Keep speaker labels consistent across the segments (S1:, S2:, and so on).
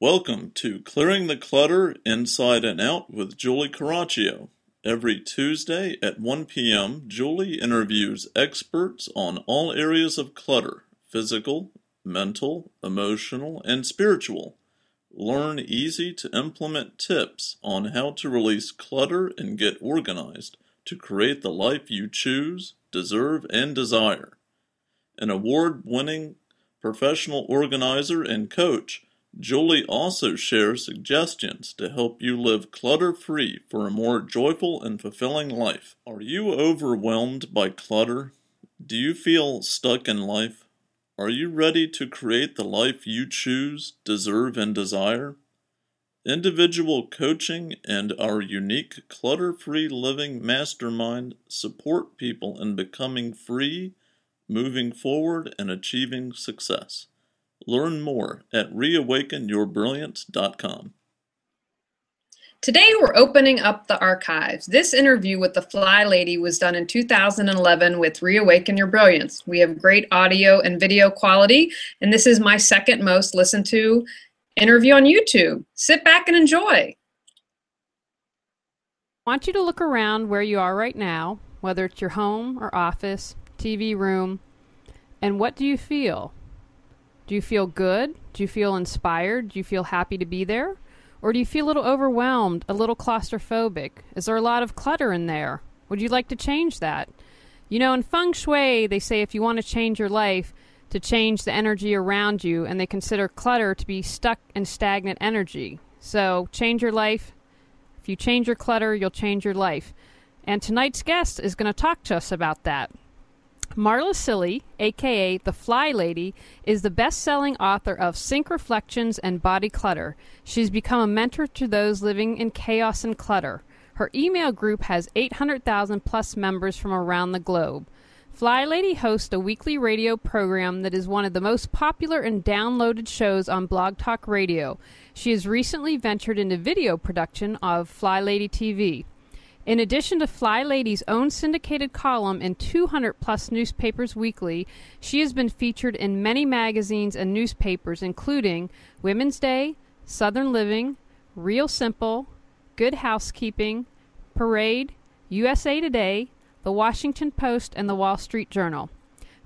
S1: Welcome to Clearing the Clutter Inside and Out with Julie Caraccio. Every Tuesday at 1 p.m., Julie interviews experts on all areas of clutter: physical, mental, emotional, and spiritual. Learn easy-to-implement tips on how to release clutter and get organized to create the life you choose, deserve, and desire. An award-winning professional organizer and coach, Julie also shares suggestions to help you live clutter-free for a more joyful and fulfilling life. Are you overwhelmed by clutter? Do you feel stuck in life? Are you ready to create the life you choose, deserve, and desire? Individual coaching and our unique clutter-free living mastermind support people in becoming free, moving forward, and achieving success. Learn more at reawakenyourbrilliance.com.
S2: Today we're opening up the archives. This interview with the Fly Lady was done in 2011 with Reawaken Your Brilliance. We have great audio and video quality, and this is my second most listened to interview on YouTube. Sit back and enjoy.
S3: I want you to look around where you are right now, whether it's your home or office, TV room, and what do you feel? Do you feel good? Do you feel inspired? Do you feel happy to be there? Or do you feel a little overwhelmed, a little claustrophobic? Is there a lot of clutter in there? Would you like to change that? You know, in Feng Shui, they say if you want to change your life, to change the energy around you, and they consider clutter to be stuck and stagnant energy. So change your life. If you change your clutter, you'll change your life. And tonight's guest is going to talk to us about that. Marla Silly, a.k.a. The Fly Lady, is the best-selling author of Sync Reflections and Body Clutter. She's become a mentor to those living in chaos and clutter. Her email group has 800,000-plus members from around the globe. Fly Lady hosts a weekly radio program that is one of the most popular and downloaded shows on Blog Talk Radio. She has recently ventured into video production of Fly Lady TV. In addition to Fly Lady's own syndicated column in 200-plus newspapers weekly, she has been featured in many magazines and newspapers, including Women's Day, Southern Living, Real Simple, Good Housekeeping, Parade, USA Today, The Washington Post, and The Wall Street Journal.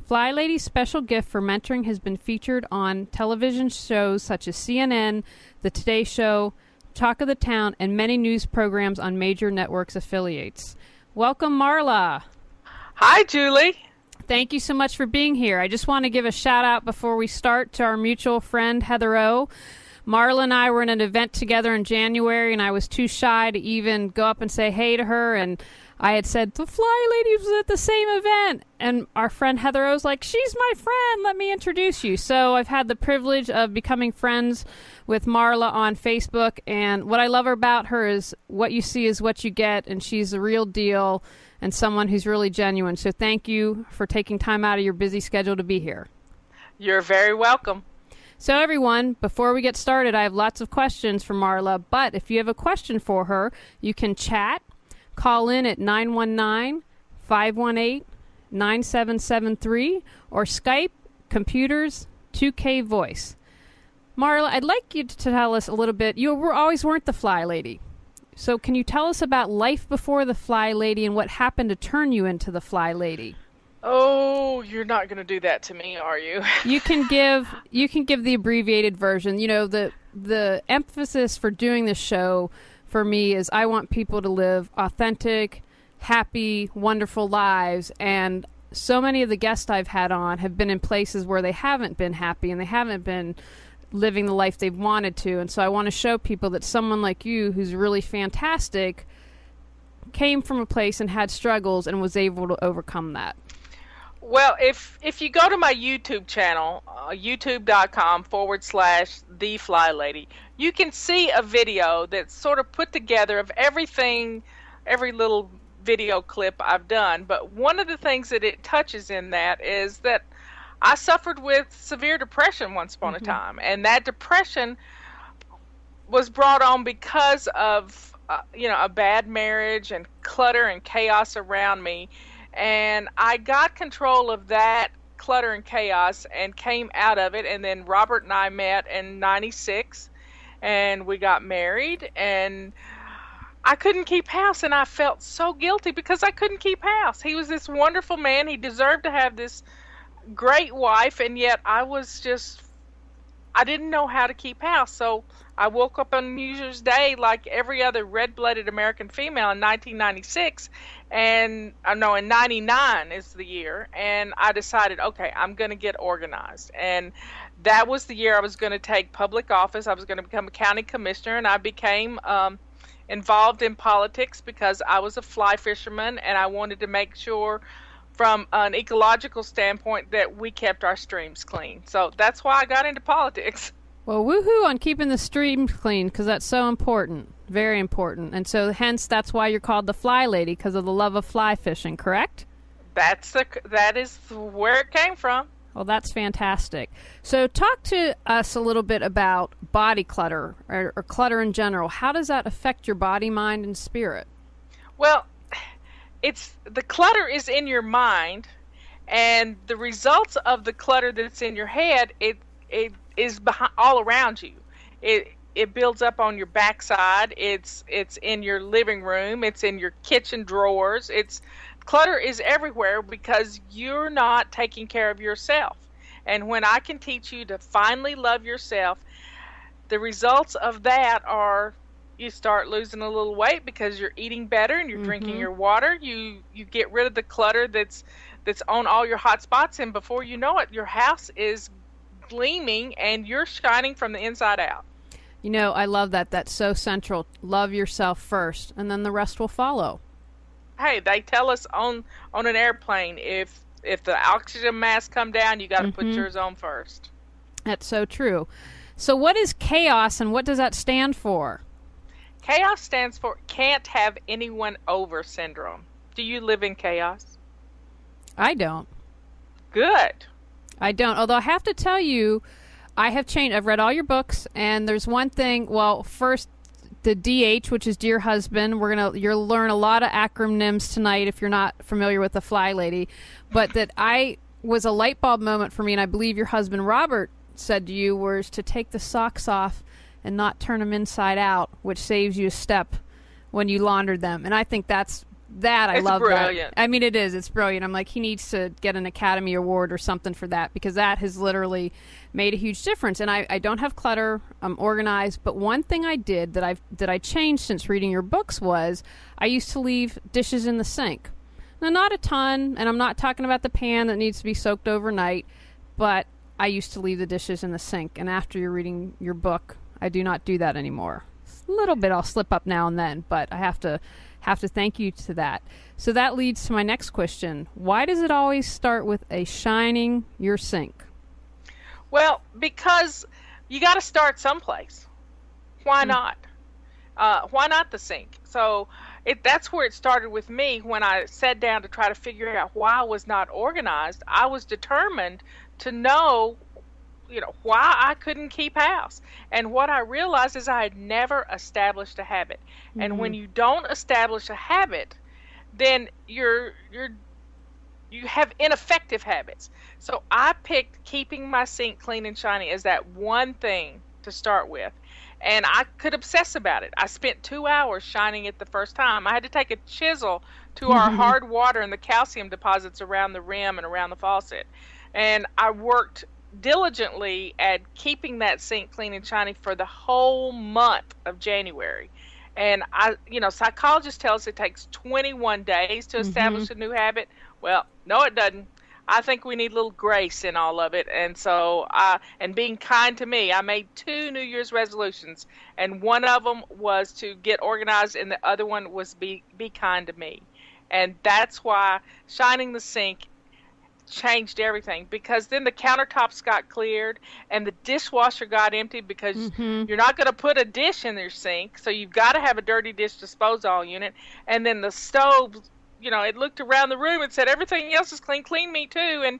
S3: Fly Lady's special gift for mentoring has been featured on television shows such as CNN, The Today Show, Talk of the Town, and many news programs on major networks affiliates. Welcome, Marla.
S4: Hi, Julie.
S3: Thank you so much for being here. I just want to give a shout out before we start to our mutual friend, Heather O. Marla and I were in an event together in January, and I was too shy to even go up and say hey to her, and I had said, the Fly Lady was at the same event, and our friend Heather O was like, she's my friend, let me introduce you. So I've had the privilege of becoming friends with Marla on Facebook, and what I love about her is what you see is what you get, and she's the real deal and someone who's really genuine. So thank you for taking time out of your busy schedule to be here.
S4: You're very welcome.
S3: So everyone, before we get started, I have lots of questions for Marla, but if you have a question for her, you can chat. Call in at 919-518-9773 or Skype Computers 2K Voice. Marla, I'd like you to tell us a little bit. You weren't the Fly Lady. So can you tell us about life before the Fly Lady and what happened to turn you into the Fly Lady?
S4: Oh, you're not going to do that to me, are you?
S3: You can give the abbreviated version. You know, the emphasis for doing this show for me is I want people to live authentic, happy, wonderful lives, and so many of the guests I've had on have been in places where they haven't been happy and they haven't been living the life they've wanted to, and so I want to show people that someone like you who's really fantastic came from a place and had struggles and was able to overcome that.
S4: Well, if you go to my YouTube channel, youtube.com/The Fly Lady, you can see a video that's sort of put together of everything, every little video clip I've done. But one of the things that it touches in that is that I suffered with severe depression once upon a time. And that depression was brought on because of, a bad marriage and clutter and chaos around me. And I got control of that clutter and chaos and came out of it. And then Robert and I met in '96. and we got married, and I couldn't keep house, and I felt so guilty because I couldn't keep house. He was this wonderful man. He deserved to have this great wife, and yet I didn't know how to keep house. So I woke up on New Year's Day like every other red-blooded American female in 1996, and no, in 99 is the year, and I decided, okay, I'm going to get organized. And that was the year I was going to take public office. I was going to become a county commissioner, and I became involved in politics because I was a fly fisherman, and I wanted to make sure from an ecological standpoint that we kept our streams clean. So that's why I got into politics.
S3: Well, woohoo on keeping the streams clean, because that's so important, very important. And so hence that's why you're called the Fly Lady, because of the love of fly fishing, correct?
S4: That is where it came from.
S3: Well, that's fantastic. So talk to us a little bit about body clutter or clutter in general. How does that affect your body, mind, and spirit?
S4: Well, the clutter is in your mind, and the results of the clutter that's in your head, it is all around you. It builds up on your backside. It's in your living room. It's in your kitchen drawers. Clutter is everywhere because you're not taking care of yourself. And when I can teach you to finally love yourself, the results of that are you start losing a little weight because you're eating better and you're drinking your water. You get rid of the clutter that's on all your hot spots, and before you know it, your house is gleaming and you're shining from the inside out.
S3: You know, I love that. That's so central. Love yourself first, and then the rest will follow.
S4: Hey, they tell us on an airplane, if the oxygen mask come down, you got to put yours on first.
S3: That's so true. So what is chaos, and what does that stand for?
S4: Chaos stands for can't have anyone over syndrome. Do you live in chaos?
S3: I don't.
S4: Good.
S3: I don't. Although I have to tell you, I have changed. I've read all your books, and there's one thing. Well, first, the DH, which is Dear Husband. You'll learn a lot of acronyms tonight if you're not familiar with the Fly Lady. But that was a light bulb moment for me, and I believe your husband Robert said to you was to take the socks off and not turn them inside out, which saves you a step when you laundered them. And I think I love
S4: brilliant.
S3: that. I mean, it is. It's brilliant. I'm like, he needs to get an Academy Award or something for that, because that has literally made a huge difference. And I don't have clutter. I'm organized. But one thing I did that I changed since reading your books was I used to leave dishes in the sink. Now, not a ton, and I'm not talking about the pan that needs to be soaked overnight, but I used to leave the dishes in the sink. And after you're reading your book, I do not do that anymore. A little bit I'll slip up now and then, but I have to thank you to that. So that leads to my next question. Why does it always start with a shining your sink?
S4: Well, because you got to start someplace. Why not? Why not the sink? So that's where it started with me. When I sat down to try to figure out why I was not organized, I was determined to know, why I couldn't keep house. And what I realized is I had never established a habit. And when you don't establish a habit, then you have ineffective habits. So I picked keeping my sink clean and shiny as that one thing to start with. And I could obsess about it. I spent 2 hours shining it the first time. I had to take a chisel to our hard water and the calcium deposits around the rim and around the faucet. And I worked diligently at keeping that sink clean and shiny for the whole month of January. And psychologists tell us it takes 21 days to establish a new habit. Well, no, it doesn't. I think we need a little grace in all of it. And so, and being kind to me, I made 2 New Year's resolutions, and one of them was to get organized, and the other one was be kind to me. And that's why shining the sink changed everything, because then the countertops got cleared and the dishwasher got emptied, because you're not going to put a dish in your sink, so you've got to have a dirty dish disposal unit. And then the stove, it looked around the room and said, everything else is clean me too. And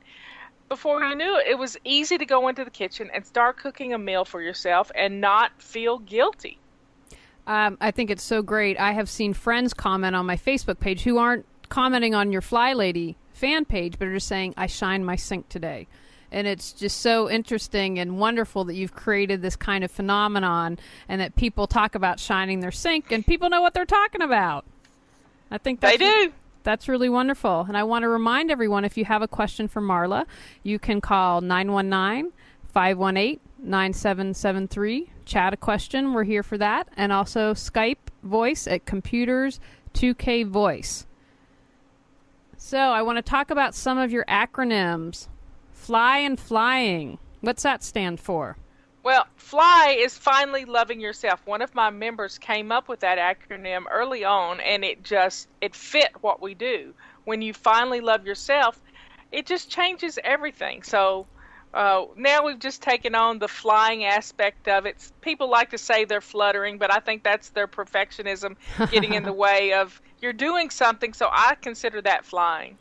S4: before you knew it, it was easy to go into the kitchen and start cooking a meal for yourself and not feel guilty.
S3: I think it's so great. I have seen friends comment on my Facebook page who aren't commenting on your Fly Lady fan page, but are just saying, I shined my sink today. And it's just so interesting and wonderful that you've created this kind of phenomenon and that people talk about shining their sink and people know what they're talking about. I think
S4: they do.
S3: That's really wonderful. And I want to remind everyone, if you have a question for Marla, you can call 919-518-9773. Chat a question. We're here for that. And also Skype voice at computers 2K voice. So I want to talk about some of your acronyms. Fly and flying. What's that stand for?
S4: Well, FLY is finally loving yourself. One of my members came up with that acronym early on, and it fit what we do. When you finally love yourself, it just changes everything. So now we've just taken on the flying aspect of it. People like to say they're fluttering, but I think that's their perfectionism getting in the way of you're doing something, so I consider that flying.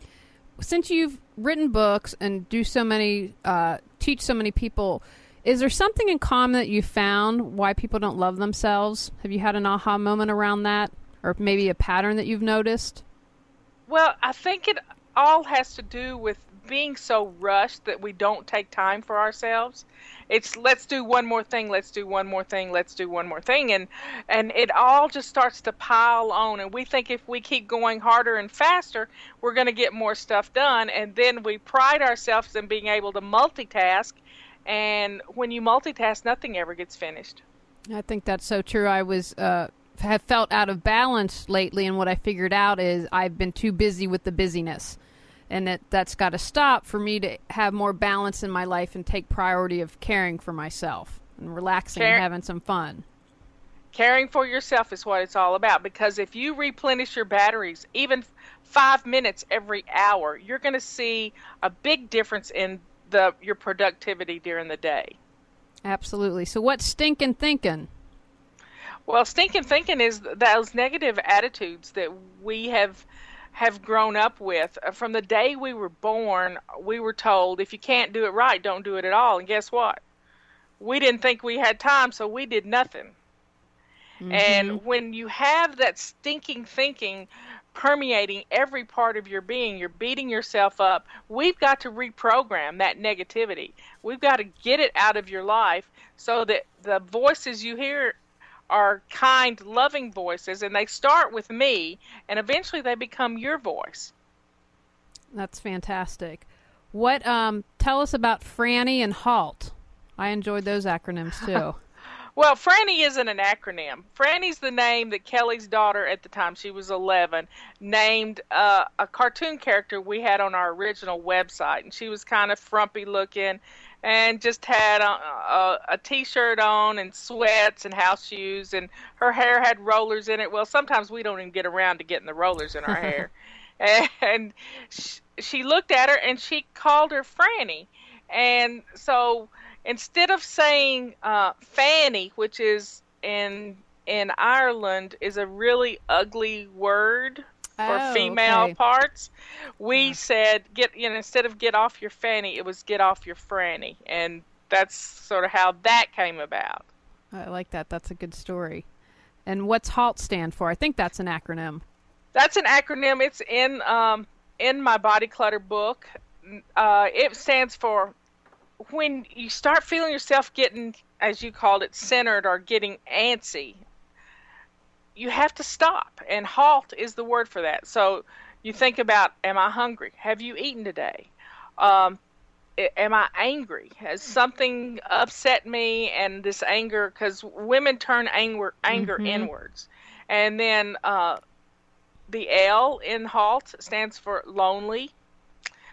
S3: Since you've written books and teach so many people, is there something in common that you found why people don't love themselves? Have you had an aha moment around that? Or maybe a pattern that you've noticed?
S4: Well, I think it all has to do with being so rushed that we don't take time for ourselves. It's let's do one more thing, let's do one more thing, let's do one more thing. And it all just starts to pile on. And we think if we keep going harder and faster, we're going to get more stuff done. And then we pride ourselves in being able to multitask. And when you multitask, nothing ever gets finished.
S3: I think that's so true. I have felt out of balance lately, and what I figured out is I've been too busy with the busyness. And that's got to stop for me to have more balance in my life and take priority of caring for myself and relaxing and having some fun.
S4: Caring for yourself is what it's all about, because if you replenish your batteries, even 5 minutes every hour, you're going to see a big difference in your productivity during the day.
S3: Absolutely. So what's stinking thinking?
S4: Well, stinking thinking is those negative attitudes that we have grown up with. From the day we were born, we were told, if you can't do it right, don't do it at all. And guess what? We didn't think we had time, so we did nothing. Mm-hmm. And when you have that stinking thinking permeating every part of your being, you're beating yourself up. We've got to reprogram that negativity. We've got to get it out of your life so that the voices you hear are kind, loving voices, and they start with me, and eventually they become your voice.
S3: That's fantastic. What? Tell us about Franny and HALT. I enjoyed those acronyms too.
S4: Well, Franny isn't an acronym. Franny's the name that Kelly's daughter, at the time she was 11, named a cartoon character we had on our original website. And she was kind of frumpy looking and just had a T-shirt on and sweats and house shoes. And her hair had rollers in it. Well, sometimes we don't even get around to getting the rollers in our hair. And she looked at her and she called her Franny. And so instead of saying fanny, which is in Ireland is a really ugly word for female parts, we said instead of get off your fanny, it was get off your franny, and that's sort of how that came about.
S3: I like that. That's a good story. And what's HALT stand for? I think that's an acronym.
S4: That's an acronym. It's in my Body Clutter book. It stands for when you start feeling yourself getting, as you called it, centered or getting antsy, you have to stop. And HALT is the word for that. So you think about, am I hungry? Have you eaten today? Am I angry? Has something upset me? And this anger, because women turn anger inwards. And then the L in HALT stands for lonely.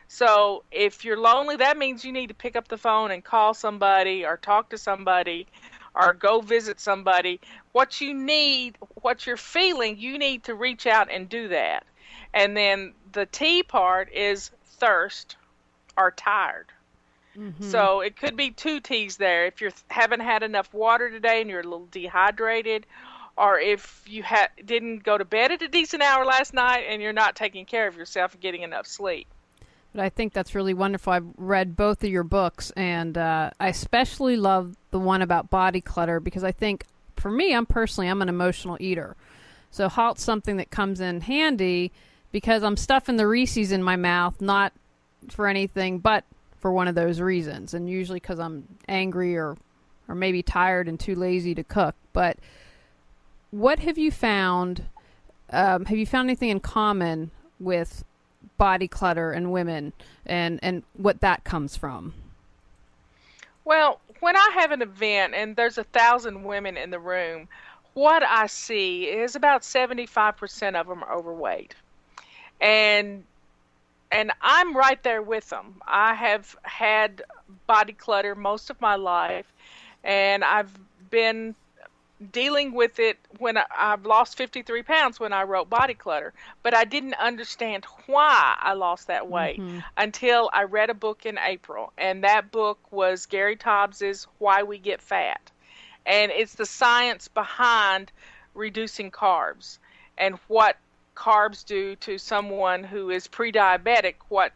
S4: So if you're lonely, that means you need to pick up the phone and call somebody or talk to somebody or go visit somebody. What you need, what you're feeling, you need to reach out and do that. And then the T part is thirst or tired. Mm-hmm. So it could be two T's there. If you haven't had enough water today and you're a little dehydrated, or if you didn't go to bed at a decent hour last night and you're not taking care of yourself and getting enough sleep.
S3: But I think that's really wonderful. I've read both of your books, and I especially love the one about body clutter because I think, for me, I'm an emotional eater. So HALT's something that comes in handy because I'm stuffing the Reese's in my mouth, not for anything but for one of those reasons, and usually because I'm angry or maybe tired and too lazy to cook. But what have you found? Have you found anything in common with body clutter and women, and what that comes from?
S4: Well, when I have an event and there's 1,000 women in the room, what I see is about 75% of them are overweight. And I'm right there with them. I have had body clutter most of my life, and I've been dealing with it when I've lost 53 pounds when I wrote Body Clutter, but I didn't understand why I lost that weight until I read a book in April, and that book was Gary Taubes's Why We Get Fat, and it's the science behind reducing carbs and what carbs do to someone who is pre-diabetic, what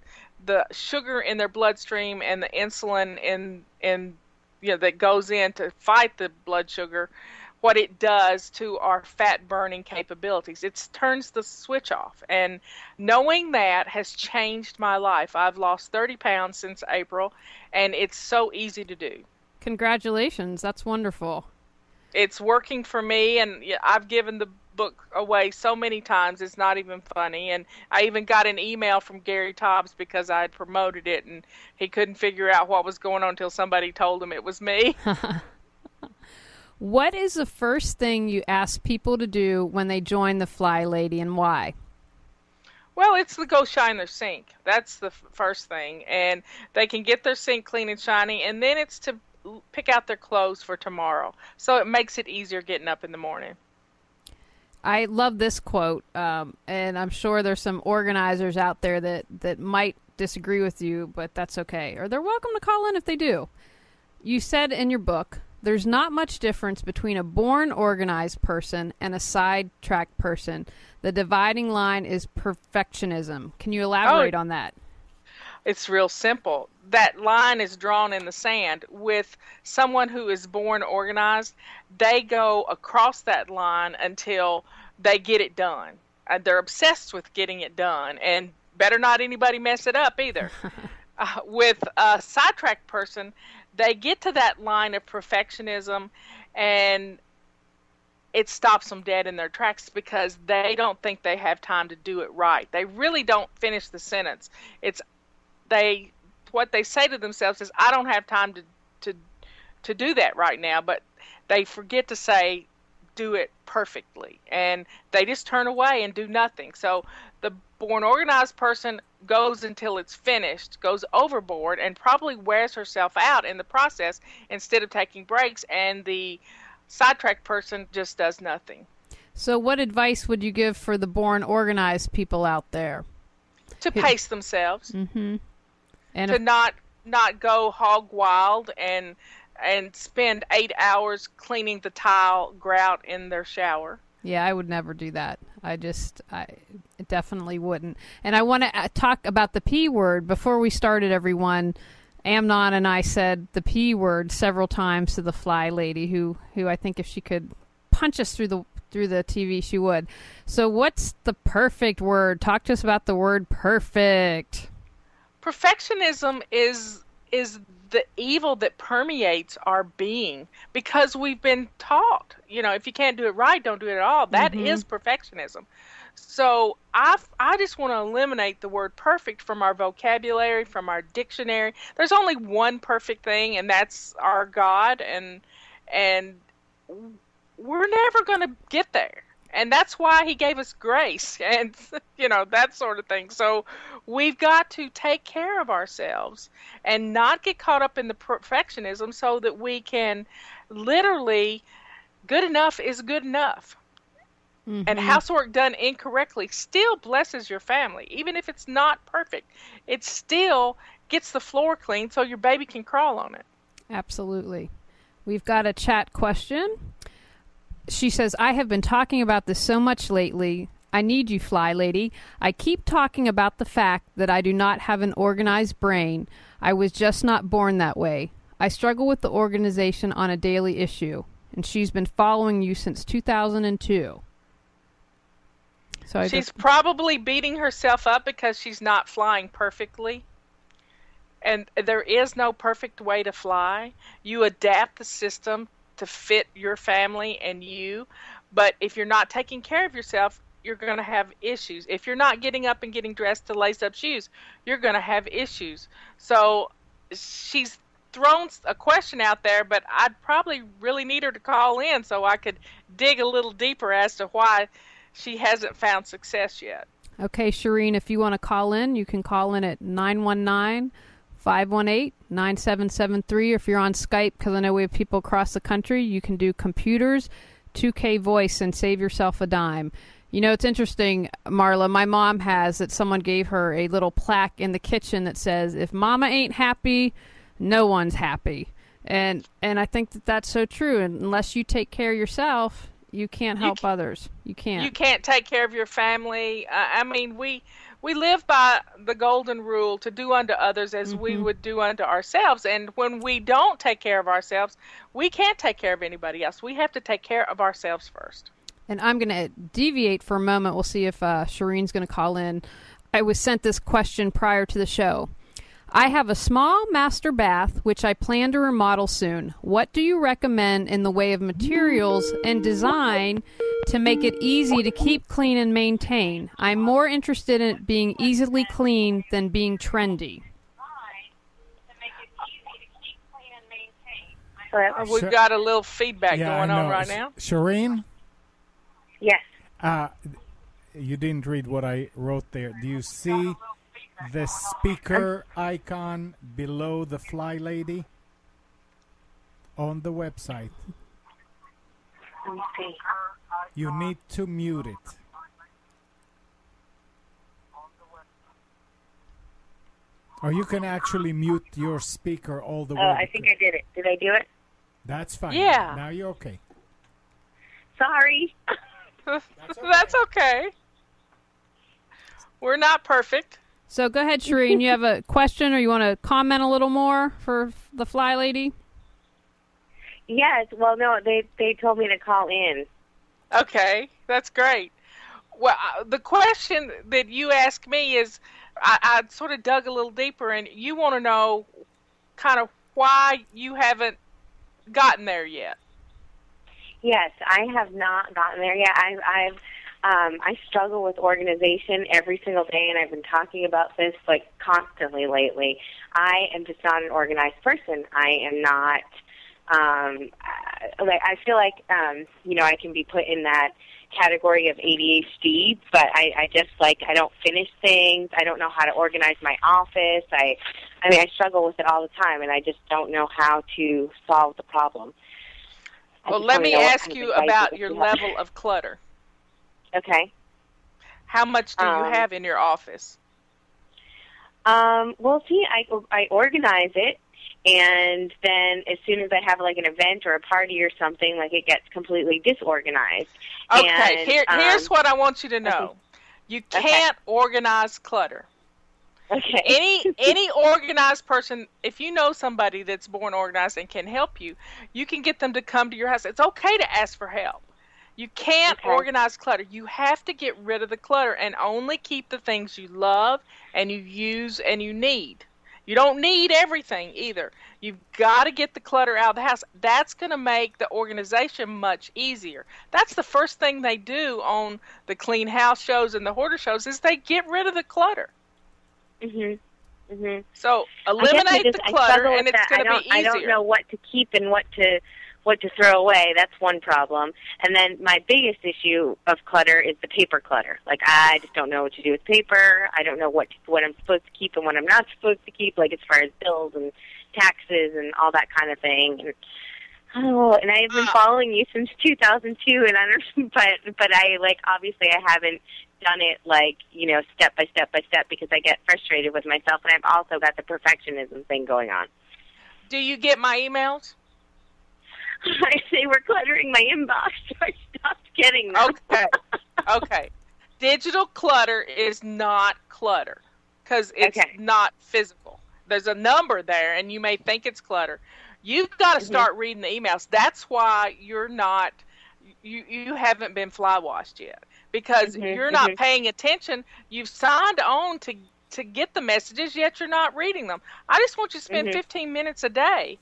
S4: the sugar in their bloodstream and the insulin in that goes in to fight the blood sugar, what it does to our fat burning capabilities. It turns the switch off. And knowing that has changed my life. I've lost 30 pounds since April, and it's so easy to do.
S3: Congratulations. That's wonderful.
S4: It's working for me, and I've given the book away so many times it's not even funny. And I even got an email from Gary Taubes because I had promoted it, and he couldn't figure out what was going on until somebody told him it was me.
S3: What is the first thing you ask people to do when they join the Fly Lady, and why?
S4: Well, it's to go shine their sink. That's the first thing. And they can get their sink clean and shiny, and then it's to pick out their clothes for tomorrow. So it makes it easier getting up in the morning.
S3: I love this quote, and I'm sure there's some organizers out there that might disagree with you, but that's okay. Or they're welcome to call in if they do. You said in your book, there's not much difference between a born organized person and a sidetrack person. The dividing line is perfectionism. Can you elaborate on that?
S4: It's real simple. That line is drawn in the sand. With someone who is born organized, they go across that line until they get it done. They're obsessed with getting it done, and better not anybody mess it up either. With a sidetrack person, they get to that line of perfectionism, and it stops them dead in their tracks because they don't think they have time to do it right. They really don't finish the sentence. What they say to themselves is, I don't have time to do that right now, but they forget to say, do it perfectly, and they just turn away and do nothing. So the born organized person goes until it's finished, goes overboard, and probably wears herself out in the process instead of taking breaks, and the sidetrack person just does nothing.
S3: So what advice would you give for the born organized people out there?
S4: To pace themselves.
S3: Mm-hmm. And
S4: to not go hog wild and spend 8 hours cleaning the tile grout in their shower.
S3: Yeah, I would never do that. I definitely wouldn't. And I want to talk about the P word. Before we started, everyone, Amnon and I said the P word several times to the Fly Lady, who I think if she could punch us through the TV, she would. So what's the perfect word? Talk to us about the word perfect.
S4: Perfectionism is the evil that permeates our being because we've been taught, if you can't do it right, don't do it at all. That is perfectionism. So I just want to eliminate the word perfect from our vocabulary, from our dictionary. There's only one perfect thing, and that's our God, and we're never going to get there. And that's why he gave us grace and, that sort of thing. So we've got to take care of ourselves and not get caught up in the perfectionism so that we can literally, good enough is good enough. Mm-hmm. And housework done incorrectly still blesses your family. Even if it's not perfect, it still gets the floor clean so your baby can crawl on it.
S3: Absolutely. We've got a chat question. She says, I have been talking about this so much lately. I need you, Fly Lady. I keep talking about the fact that I do not have an organized brain. I was just not born that way. I struggle with the organization on a daily issue. And she's been following you since 2002. So she's
S4: probably beating herself up because she's not flying perfectly. And there is no perfect way to fly. You adapt the system to fit your family and you. But if you're not taking care of yourself, you're going to have issues. If you're not getting up and getting dressed to lace up shoes, you're going to have issues. So she's thrown a question out there, but I'd probably really need her to call in so I could dig a little deeper as to why she hasn't found success yet.
S3: Okay, Shireen, if you want to call in, you can call in at 919-518-9773. If you're on Skype, because I know we have people across the country, you can do computers, 2K voice, and save yourself a dime. You know, it's interesting, Marla, my mom has that someone gave her a little plaque in the kitchen that says, if mama ain't happy, no one's happy. And I think that that's so true. And unless you take care of yourself, you can't help others. You can't.
S4: You can't take care of your family. I mean, we live by the golden rule to do unto others as we would do unto ourselves. And when we don't take care of ourselves, we can't take care of anybody else. We have to take care of ourselves first.
S3: And I'm going to deviate for a moment. We'll see if Shireen's going to call in. I was sent this question prior to the show. I have a small master bath, which I plan to remodel soon. What do you recommend in the way of materials and design to make it easy to keep clean and maintain? I'm more interested in it being easily clean than being trendy.
S4: Hello? We've got a little feedback going on right now.
S5: Shireen?
S6: Yes.
S5: You didn't read what I wrote there. Do you see the speaker icon below the Fly Lady on the website?
S6: Let me see.
S5: You need to mute it. Or you can actually mute your speaker all the way.
S6: Oh, I think I did it. Did I do it?
S5: That's fine.
S4: Yeah.
S5: Now you're okay.
S6: Sorry.
S4: That's okay. We're not perfect.
S3: So go ahead, Shireen. You have a question or you want to comment a little more for the Fly Lady?
S6: Yes. Well, no, they told me to call in.
S4: Okay, that's great. Well, the question that you asked me is, I sort of dug a little deeper, and you want to know kind of why you haven't gotten there yet.
S6: Yes, I have not gotten there yet. I struggle with organization every single day, and I've been talking about this like constantly lately. I am just not an organized person. I am not. I feel like I can be put in that category of ADHD, but I just I don't finish things. I don't know how to organize my office. I struggle with it all the time, and I just don't know how to solve the problem.
S4: Well, let me ask you about your level of clutter.
S6: Okay.
S4: How much do you have in your office?
S6: Well, see, I organize it, and then as soon as I have like an event or a party or something, like it gets completely disorganized.
S4: Okay,
S6: and,
S4: here's what I want you to know. You can't organize clutter.
S6: Okay.
S4: Any organized person, if you know somebody that's born organized and can help you, you can get them to come to your house. It's okay to ask for help. You can't organize clutter. You have to get rid of the clutter and only keep the things you love and you use and you need. You don't need everything either. You've got to get the clutter out of the house. That's going to make the organization much easier. That's the first thing they do on the clean house shows and the hoarder shows is they get rid of the clutter. So eliminate the clutter and it's going to be easier.
S6: I don't know what to keep and what to throw away. That's one problem. And then my biggest issue of clutter is the paper clutter. Like, I just don't know what to do with paper. I don't know what I'm supposed to keep and what I'm not supposed to keep, like as far as bills and taxes and all that kind of thing. And I've been following you since 2002, and but I obviously I haven't done it step by step by step because I get frustrated with myself, and I've also got the perfectionism thing going on.
S4: Do you get my emails?
S6: I say we're cluttering my inbox, so I stopped getting them.
S4: Okay. Digital clutter is not clutter because it's not physical. There's a number there, and you may think it's clutter. You've got to start reading the emails. That's why you're not, you haven't been fly washed yet because you're not paying attention. You've signed on to to get the messages, yet you're not reading them. I just want you to spend 15 minutes a day.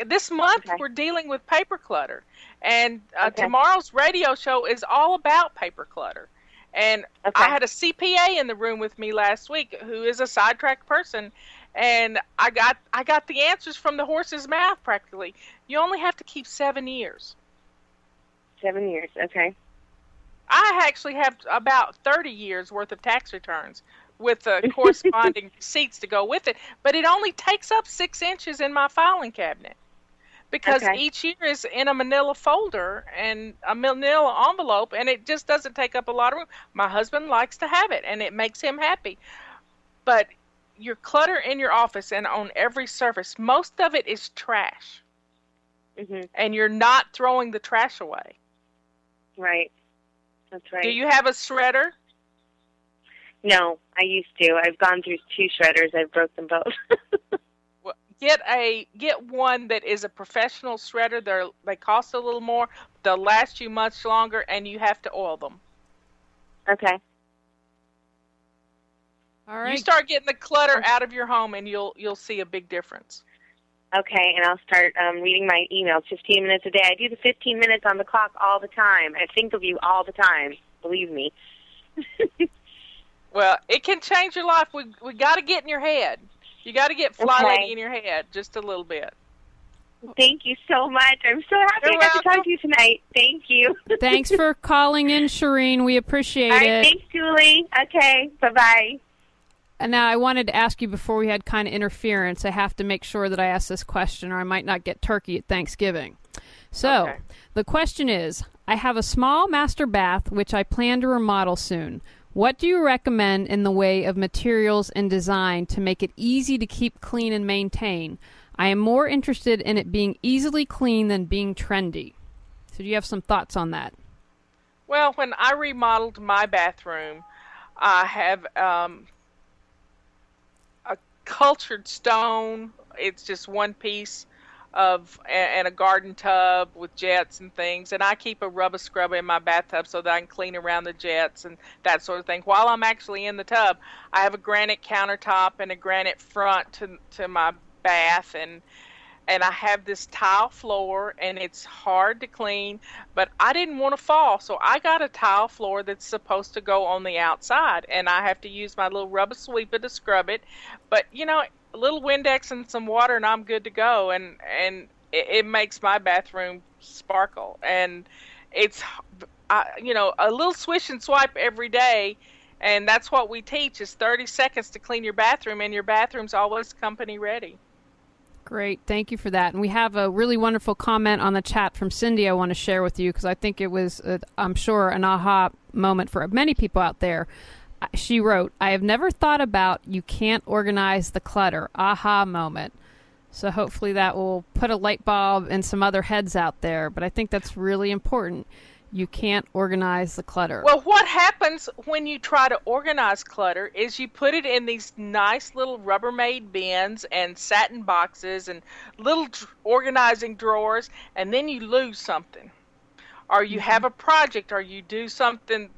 S4: This month, we're dealing with paper clutter. And tomorrow's radio show is all about paper clutter. And I had a CPA in the room with me last week who is a Sidetrack person. And I got the answers from the horse's mouth practically. You only have to keep 7 years.
S6: 7 years, okay.
S4: I actually have about 30 years worth of tax returns with the corresponding receipts to go with it, but it only takes up 6 inches in my filing cabinet because each year is in a manila folder and a manila envelope, and it just doesn't take up a lot of room. My husband likes to have it, and it makes him happy. But your clutter in your office and on every surface, most of it is trash, and you're not throwing the trash away. Right. That's right. Do you have a shredder?
S6: No, I used to. I've gone through 2 shredders. I've broke them both.
S4: Well, get one that is a professional shredder. They cost a little more. They'll last you much longer, and you have to oil them.
S6: Okay.
S3: All right.
S4: You start getting the clutter out of your home, and you'll see a big difference.
S6: Okay, and I'll start reading my emails 15 minutes a day. I do the 15 minutes on the clock all the time. I think of you all the time. Believe me.
S4: Well, it can change your life. We got to get in your head. You got to get FlyLady in your head just a little bit.
S6: Thank you so much. I'm so happy I got to talk to you tonight. Thank you.
S3: Thanks for calling in, Shireen. We appreciate it.
S6: Thanks, Julie. Okay, bye-bye.
S3: And now I wanted to ask you before we had kind of interference, I have to make sure that I ask this question or I might not get turkey at Thanksgiving. So, the question is, I have a small master bath which I plan to remodel soon. What do you recommend in the way of materials and design to make it easy to keep clean and maintain? I am more interested in it being easily clean than being trendy. So do you have some thoughts on that?
S4: Well, when I remodeled my bathroom, I have cultured stone. It's just one piece and a garden tub with jets and things, and I keep a rubber scrubber in my bathtub so that I can clean around the jets and that sort of thing. While I'm actually in the tub, I have a granite countertop and a granite front to my bath, and I have this tile floor, and it's hard to clean, but I didn't want to fall, so I got a tile floor that's supposed to go on the outside, and I have to use my little rubber sweeper to scrub it. But, a little Windex and some water, and I'm good to go, and it makes my bathroom sparkle. And it's, a little swish and swipe every day, and that's what we teach is 30 seconds to clean your bathroom, and your bathroom's always company ready.
S3: Great. Thank you for that. And we have a really wonderful comment on the chat from Cindy I want to share with you because I think it was, I'm sure, an aha moment for many people out there. She wrote, I have never thought about you can't organize the clutter. Aha moment. So hopefully that will put a light bulb in some other heads out there. But I think that's really important. You can't organize the clutter.
S4: Well, what happens when you try to organize clutter is you put it in these nice little Rubbermaid bins and satin boxes and little organizing drawers, and then you lose something. Or you have a project, or you do something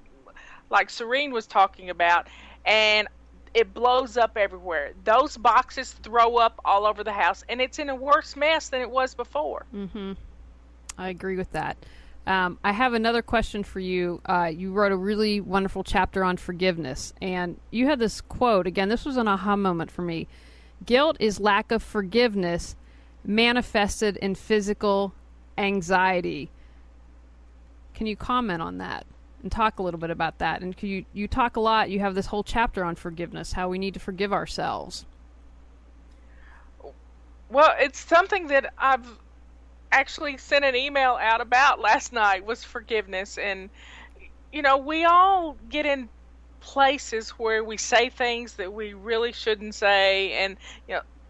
S4: like Serene was talking about, and it blows up everywhere. Those boxes throw up all over the house, and it's in a worse mess than it was before.
S3: I agree with that. I have another question for you. You wrote a really wonderful chapter on forgiveness, and you had this quote. Again, this was an aha moment for me. Guilt is lack of forgiveness manifested in physical anxiety. Can you comment on that and talk a little bit about that? And you talk a lot, you have this whole chapter on forgiveness, how we need to forgive ourselves.
S4: Well, it's something that I've actually sent an email out about last night, was forgiveness. And we all get in places where we say things that we really shouldn't say, and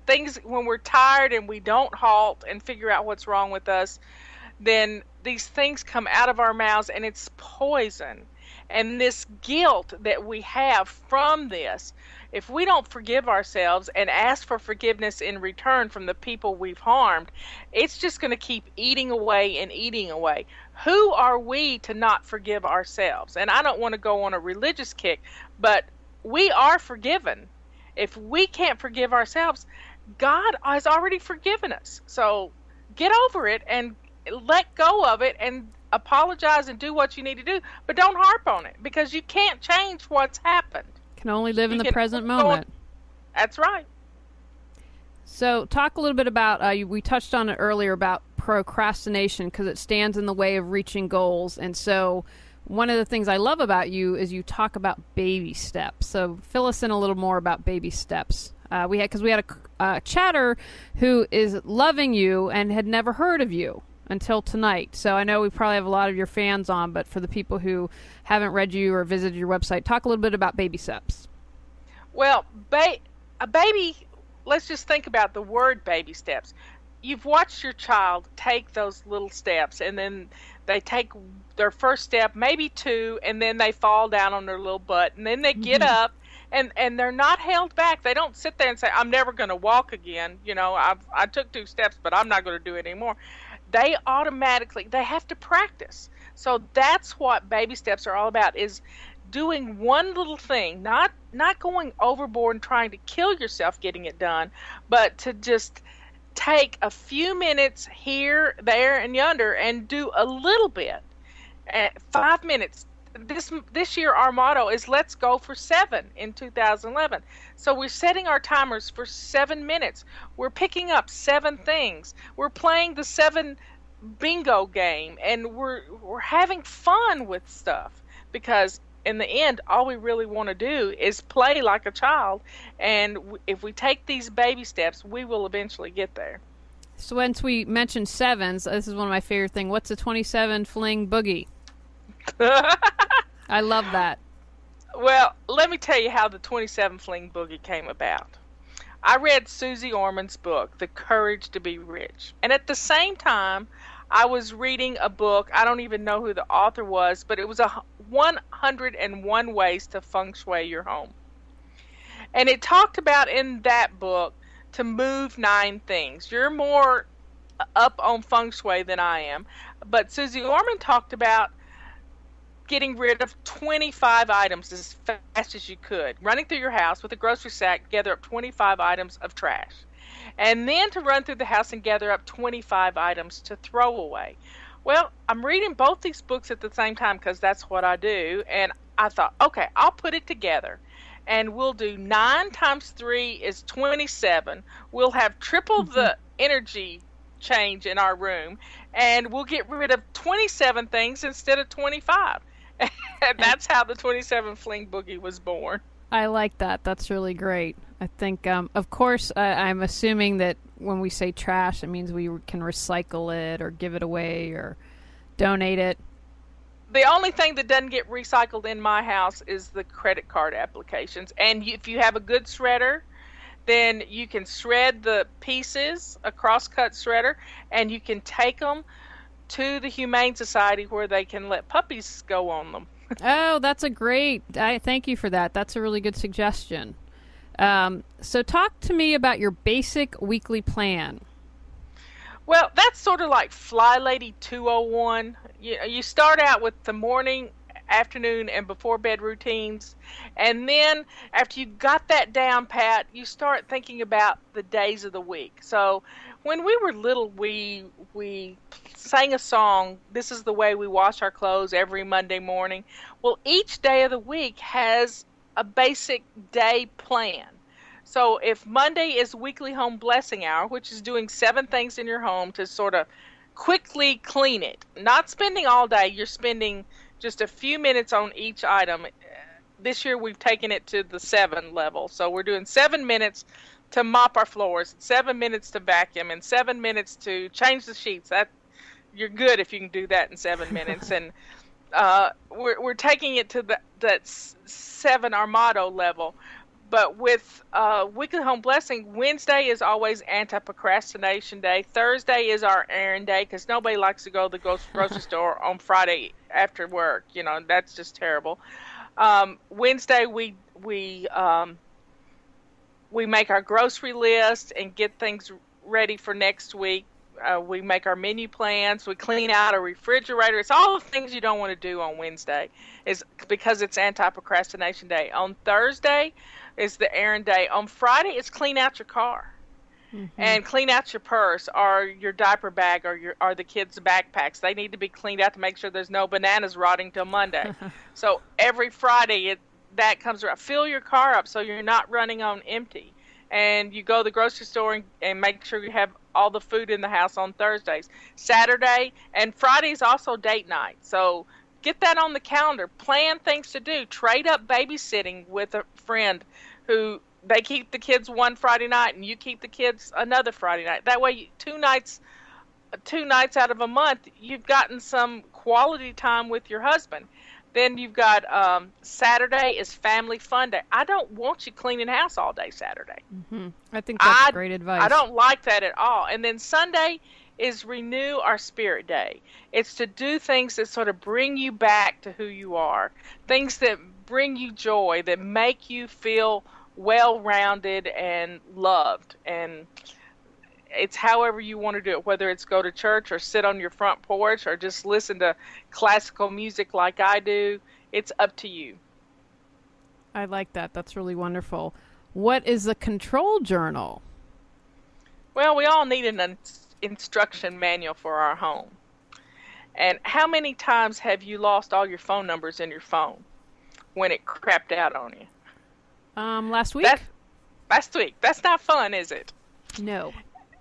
S4: things when we're tired and we don't halt and figure out what's wrong with us, then these things come out of our mouths, and it's poison. And this guilt that we have from this, if we don't forgive ourselves and ask for forgiveness in return from the people we've harmed, it's just going to keep eating away and eating away. Who are we to not forgive ourselves? And I don't want to go on a religious kick, but we are forgiven. if we can't forgive ourselves, God has already forgiven us. So get over it and let go of it and apologize and do what you need to do, but don't harp on it, because you can't change what's happened.
S3: Can only live in the present moment.
S4: That's right.
S3: So talk a little bit about, we touched on it earlier, about procrastination, because it stands in the way of reaching goals. And so one of the things I love about you is you talk about baby steps. So fill us in a little more about baby steps. We had a chatter who is loving you and had never heard of you until tonight. So I know we probably have a lot of your fans on, but for the people who haven't read you or visited your website, talk a little bit about baby steps.
S4: Well, a baby, let's just think about the word baby steps. You've watched your child take those little steps, and then they take their first step, maybe two, and then they fall down on their little butt, and then they get up, and they're not held back. They don't sit there and say, I'm never going to walk again. You know, I took 2 steps, but I'm not going to do it anymore. They have to practice. So that's what baby steps are all about, is doing one little thing, not going overboard and trying to kill yourself getting it done, but to just take a few minutes here, there, and yonder and do a little bit. 5 minutes. This year our motto is let's go for 7 in 2011. So we're setting our timers for 7 minutes. We're picking up 7 things. We're playing the 7 bingo game, and we're having fun with stuff, because in the end all we really want to do is play like a child, and if we take these baby steps, we will eventually get there.
S3: So once we mentioned 7s, this is one of my favorite things. What's a 27 fling boogie? I love that.
S4: Well, let me tell you how the 27 fling boogie came about. I read Susie Orman's book, The Courage to Be Rich. And at the same time, I was reading a book, I don't even know who the author was, but it was 101 Ways to Feng Shui Your Home. And it talked about in that book to move 9 things. You're more up on Feng Shui than I am. But Susie Orman talked about getting rid of 25 items as fast as you could. Running through your house with a grocery sack, gather up 25 items of trash. And then to run through the house and gather up 25 items to throw away. Well, I'm reading both these books at the same time because that's what I do. And I thought, okay, I'll put it together. And we'll do 9 times 3 is 27. We'll have triple the energy change in our room. And we'll get rid of 27 things instead of 25. And that's how the 27 Fling Boogie was born.
S3: I like that. That's really great. I think, of course, I'm assuming that when we say trash, it means we can recycle it or give it away or donate it.
S4: The only thing that doesn't get recycled in my house is the credit card applications. And if you have a good shredder, then you can shred the pieces, a cross-cut shredder, and you can take them to the Humane Society where they can let puppies go on them.
S3: Oh, that's a great, thank you for that. That's a really good suggestion. So talk to me about your basic weekly plan.
S4: Well, that's sort of like Fly Lady 201. You start out with the morning, afternoon, and before bed routines. And then after you got that down pat, you start thinking about the days of the week. So when we were little, we sang a song, This is the Way We Wash Our Clothes, every Monday morning. Well, each day of the week has a basic day plan. So if Monday is Weekly Home Blessing Hour, which is doing 7 things in your home to sort of quickly clean it, not spending all day, you're spending just a few minutes on each item. This year we've taken it to the 7 level. So we're doing 7 minutes to mop our floors, 7 minutes to vacuum, and 7 minutes to change the sheets. That you're good if you can do that in 7 minutes. And we're taking it to that 7 Armado level. But with Weekly Home Blessing, Wednesday is always anti-procrastination day. Thursday is our errand day because nobody likes to go to the grocery store on Friday after work. You know, that's just terrible. Wednesday we make our grocery list and get things ready for next week. We make our menu plans. We clean out a refrigerator. It's all the things you don't want to do on Wednesday, is because it's anti-procrastination day. On Thursday is the errand day. On Friday, it's clean out your car. And clean out your purse or your diaper bag or the kids' backpacks. They need to be cleaned out to make sure there's no bananas rotting till Monday. So every Friday that comes around. Fill your car up so you're not running on empty. And you go to the grocery store and make sure you have all the food in the house on Thursdays. Saturday and Friday is also date night. So get that on the calendar. Plan things to do. Trade up babysitting with a friend who they keep the kids one Friday night and you keep the kids another Friday night. That way, two nights out of a month, you've gotten some quality time with your husband. Then you've got Saturday is family fun day. I don't want you cleaning house all day Saturday.
S3: I think that's great advice.
S4: I don't like that at all. And then Sunday is renew our spirit day. It's to do things that sort of bring you back to who you are, things that bring you joy, that make you feel well-rounded and loved. And it's however you want to do it, whether it's go to church or sit on your front porch or just listen to classical music like I do. It's up to you.
S3: I like that. That's really wonderful. What is a control journal?
S4: Well, we all need an instruction manual for our home. And how many times have you lost all your phone numbers in your phone when it crapped out on you?
S3: Last week?
S4: Last week. That's not fun, is it?
S3: No.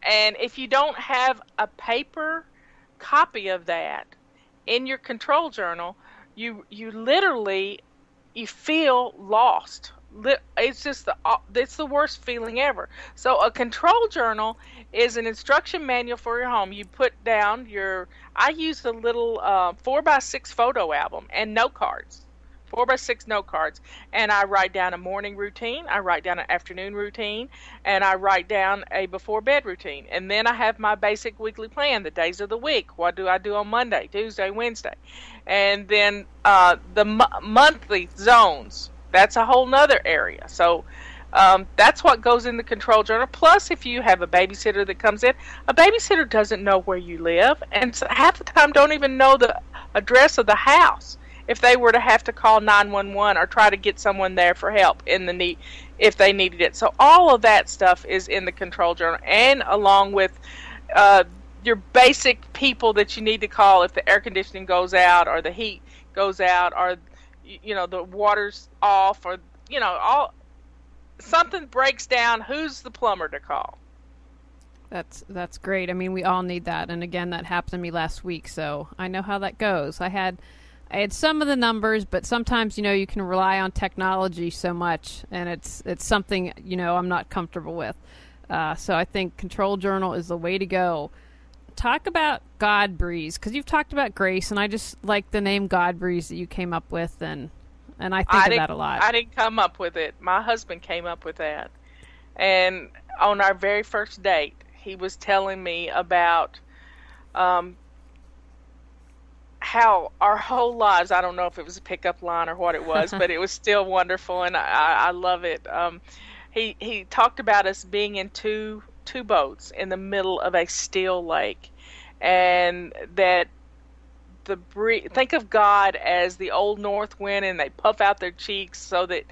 S4: And if you don't have a paper copy of that in your control journal, you literally, you feel lost. It's just it's the worst feeling ever. So a control journal is an instruction manual for your home. You put down I use a little 4x6 photo album and note cards. 4x6 note cards, and I write down a morning routine, I write down an afternoon routine, and I write down a before bed routine. And then I have my basic weekly plan, the days of the week. What do I do on Monday, Tuesday, Wednesday? And then the monthly zones. That's a whole nother area. So that's what goes in the control journal. Plus, if you have a babysitter that comes in, a babysitter doesn't know where you live, and so half the time don't even know the address of the house. If they were to have to call 911 or try to get someone there for help if they needed it. So all of that stuff is in the control journal, and along with your basic people that you need to call if the air conditioning goes out or the heat goes out or the water's off or something breaks down, who's the plumber to call?
S3: That's great. I mean, we all need that. And again, that happened to me last week, so I know how that goes. I had some of the numbers, but sometimes, you can rely on technology so much, and it's something, I'm not comfortable with. So I think control journal is the way to go. Talk about God breeze, because you've talked about grace, and I just like the name God breeze that you came up with, and I think of that a lot.
S4: I didn't come up with it. My husband came up with that. And on our very first date, he was telling me about how our whole lives, I don't know if it was a pickup line or what it was, but it was still wonderful, and I love it. He talked about us being in two boats in the middle of a still lake, and that think of God as the old north wind, and they puff out their cheeks so that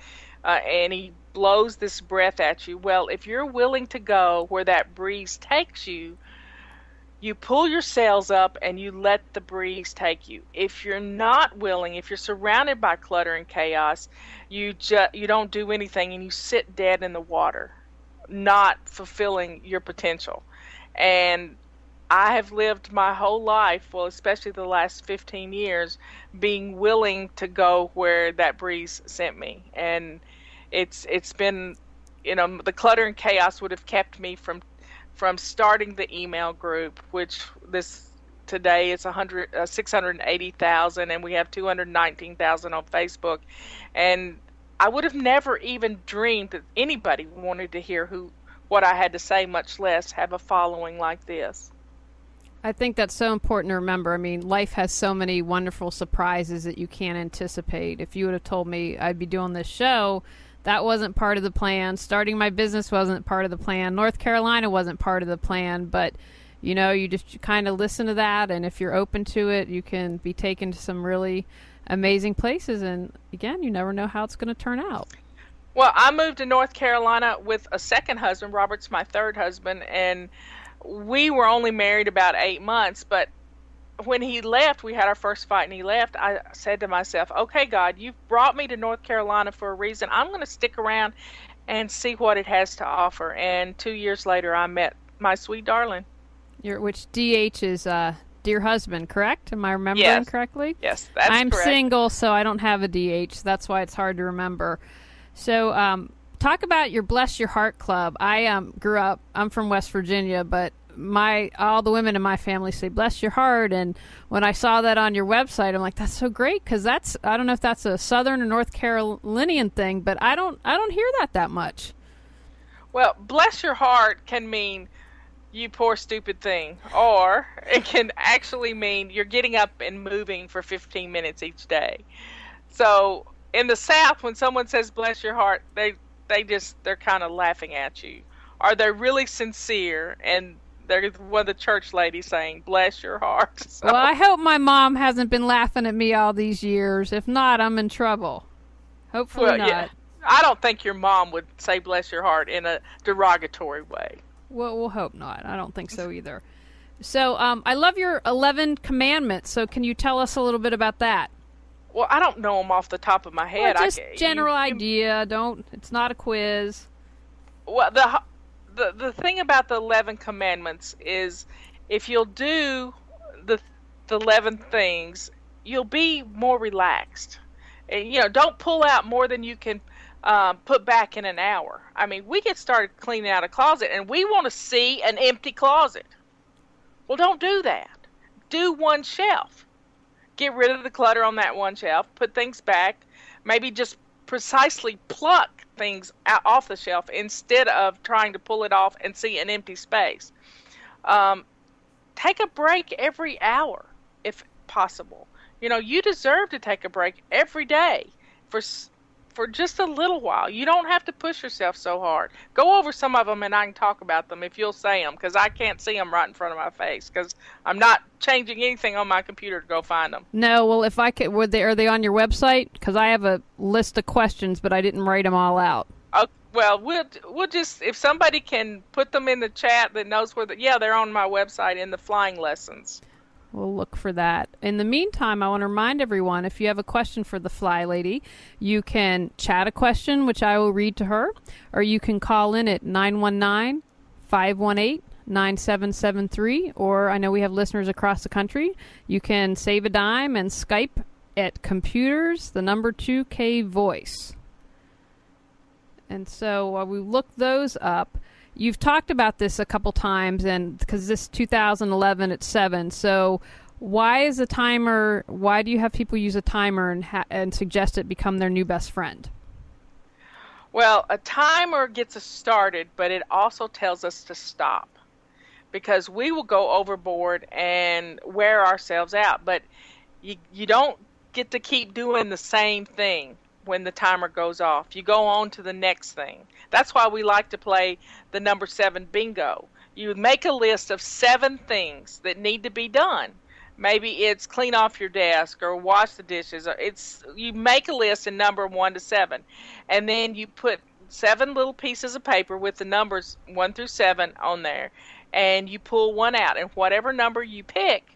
S4: and he blows this breath at you. Well, if you're willing to go where that breeze takes you, you pull your sails up and you let the breeze take you. If you're not willing, if you're surrounded by clutter and chaos, you don't do anything and you sit dead in the water, not fulfilling your potential. And I have lived my whole life, well, especially the last 15 years, being willing to go where that breeze sent me. And it's been, the clutter and chaos would have kept me from starting the email group, which today it's 680,000, and we have 219,000 on Facebook. And I would have never even dreamed that anybody wanted to hear what I had to say, much less have a following like this.
S3: I think that's so important to remember. I mean, life has so many wonderful surprises that you can't anticipate. If you would have told me I'd be doing this show, that wasn't part of the plan. Starting my business wasn't part of the plan. North Carolina wasn't part of the plan. But, You just kind of listen to that, and if you're open to it, you can be taken to some really amazing places. And again, you never know how it's going to turn out.
S4: Well, I moved to North Carolina with a second husband. Robert's my third husband, and we were only married about 8 months. But when he left, we had our first fight, and he left. I said to myself, okay, God, you've brought me to North Carolina for a reason. I'm going to stick around and see what it has to offer. And 2 years later, I met my sweet darling.
S3: Which DH is dear husband, correct? Am I remembering correctly?
S4: Yes, that's correct.
S3: I'm single, so I don't have a DH. That's why it's hard to remember. So talk about your Bless Your Heart Club. I grew up, I'm from West Virginia, but all the women in my family say bless your heart, and when I saw that on your website, I'm like, that's so great, because I don't know if that's a Southern or North Carolinian thing, but I don't hear that much.
S4: Well, bless your heart can mean you poor stupid thing, or it can actually mean you're getting up and moving for 15 minutes each day. So in the South, when someone says bless your heart, they're kind of laughing at you. Are they really sincere? And they're one of the church ladies saying bless your heart. So.
S3: Well, I hope my mom hasn't been laughing at me all these years. If not, I'm in trouble. Hopefully not.
S4: Yeah. I don't think your mom would say bless your heart in a derogatory way.
S3: Well, we'll hope not. I don't think so either. So I love your 11 commandments. So can you tell us a little bit about that?
S4: Well, I don't know them off the top of my head.
S3: Well, just general idea. It's not a quiz.
S4: Well, the thing about the 11 commandments is if you'll do the 11 things, you'll be more relaxed. And, don't pull out more than you can put back in an hour. I mean, we get started cleaning out a closet, and we want to see an empty closet. Well, don't do that. Do one shelf. Get rid of the clutter on that one shelf. Put things back. Maybe just precisely pluck things off the shelf instead of trying to pull it off and see an empty space. Take a break every hour, if possible. You deserve to take a break every day for just a little while. You don't have to push yourself so hard. Go over some of them and I can talk about them if you'll say them, because I can't see them right in front of my face because I'm not changing anything on my computer to go find them.
S3: No, well, if I could, are they on your website? Because I have a list of questions, but I didn't write them all out.
S4: Well, we'll just, if somebody can put them in the chat that knows where they're on my website in the flying lessons.
S3: We'll look for that. In the meantime, I want to remind everyone, if you have a question for the Fly Lady, you can chat a question, which I will read to her, or you can call in at 919-518-9773, or I know we have listeners across the country. You can save a dime and Skype at computers, the number 2K voice. And so while we look those up, you've talked about this a couple times, and because this 2011 at 7. So why is a timer? Why do you have people use a timer and suggest it become their new best friend?
S4: Well, a timer gets us started, but it also tells us to stop, because we will go overboard and wear ourselves out. But you don't get to keep doing the same thing when the timer goes off. You go on to the next thing. That's why we like to play the number 7 bingo. You make a list of 7 things that need to be done. Maybe it's clean off your desk or wash the dishes. You make a list in number 1 to 7, and then you put 7 little pieces of paper with the numbers 1 through 7 on there, and you pull one out, and whatever number you pick,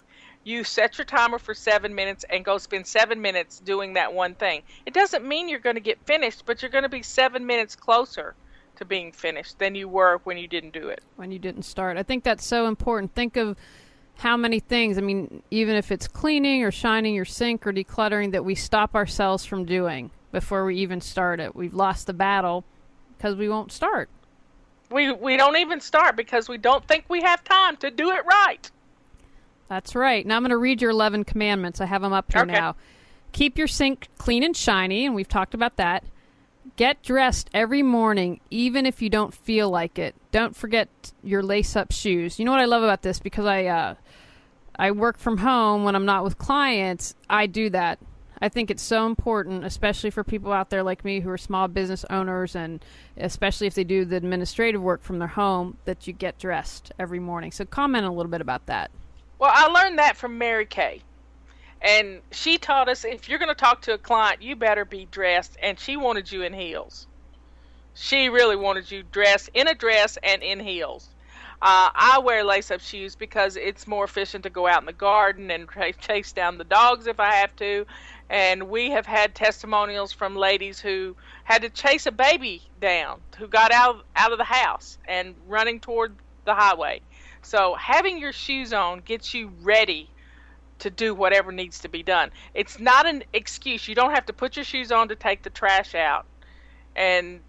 S4: you set your timer for 7 minutes and go spend 7 minutes doing that one thing. It doesn't mean you're going to get finished, but you're going to be 7 minutes closer to being finished than you were when you didn't do it.
S3: When you didn't start. I think that's so important. Think of how many things, I mean, even if it's cleaning or shining your sink or decluttering, that we stop ourselves from doing before we even start it. We've lost the battle because we won't start.
S4: We don't even start because we don't think we have time to do it right.
S3: That's right. Now I'm going to read your 11 commandments. I have them up here now. Keep your sink clean and shiny, and we've talked about that. Get dressed every morning, even if you don't feel like it. Don't forget your lace-up shoes. You know what I love about this? Because I work from home when I'm not with clients. I do that. I think it's so important, especially for people out there like me who are small business owners, and especially if they do the administrative work from their home, that you get dressed every morning. So comment a little bit about that.
S4: Well, I learned that from Mary Kay. And she taught us, if you're going to talk to a client, you better be dressed. And she wanted you in heels. She really wanted you dressed in a dress and in heels. I wear lace-up shoes because it's more efficient to go out in the garden and chase down the dogs if I have to. And we have had testimonials from ladies who had to chase a baby down, who got out of the house and running toward the highway. So having your shoes on gets you ready to do whatever needs to be done. It's not an excuse. You don't have to put your shoes on to take the trash out. And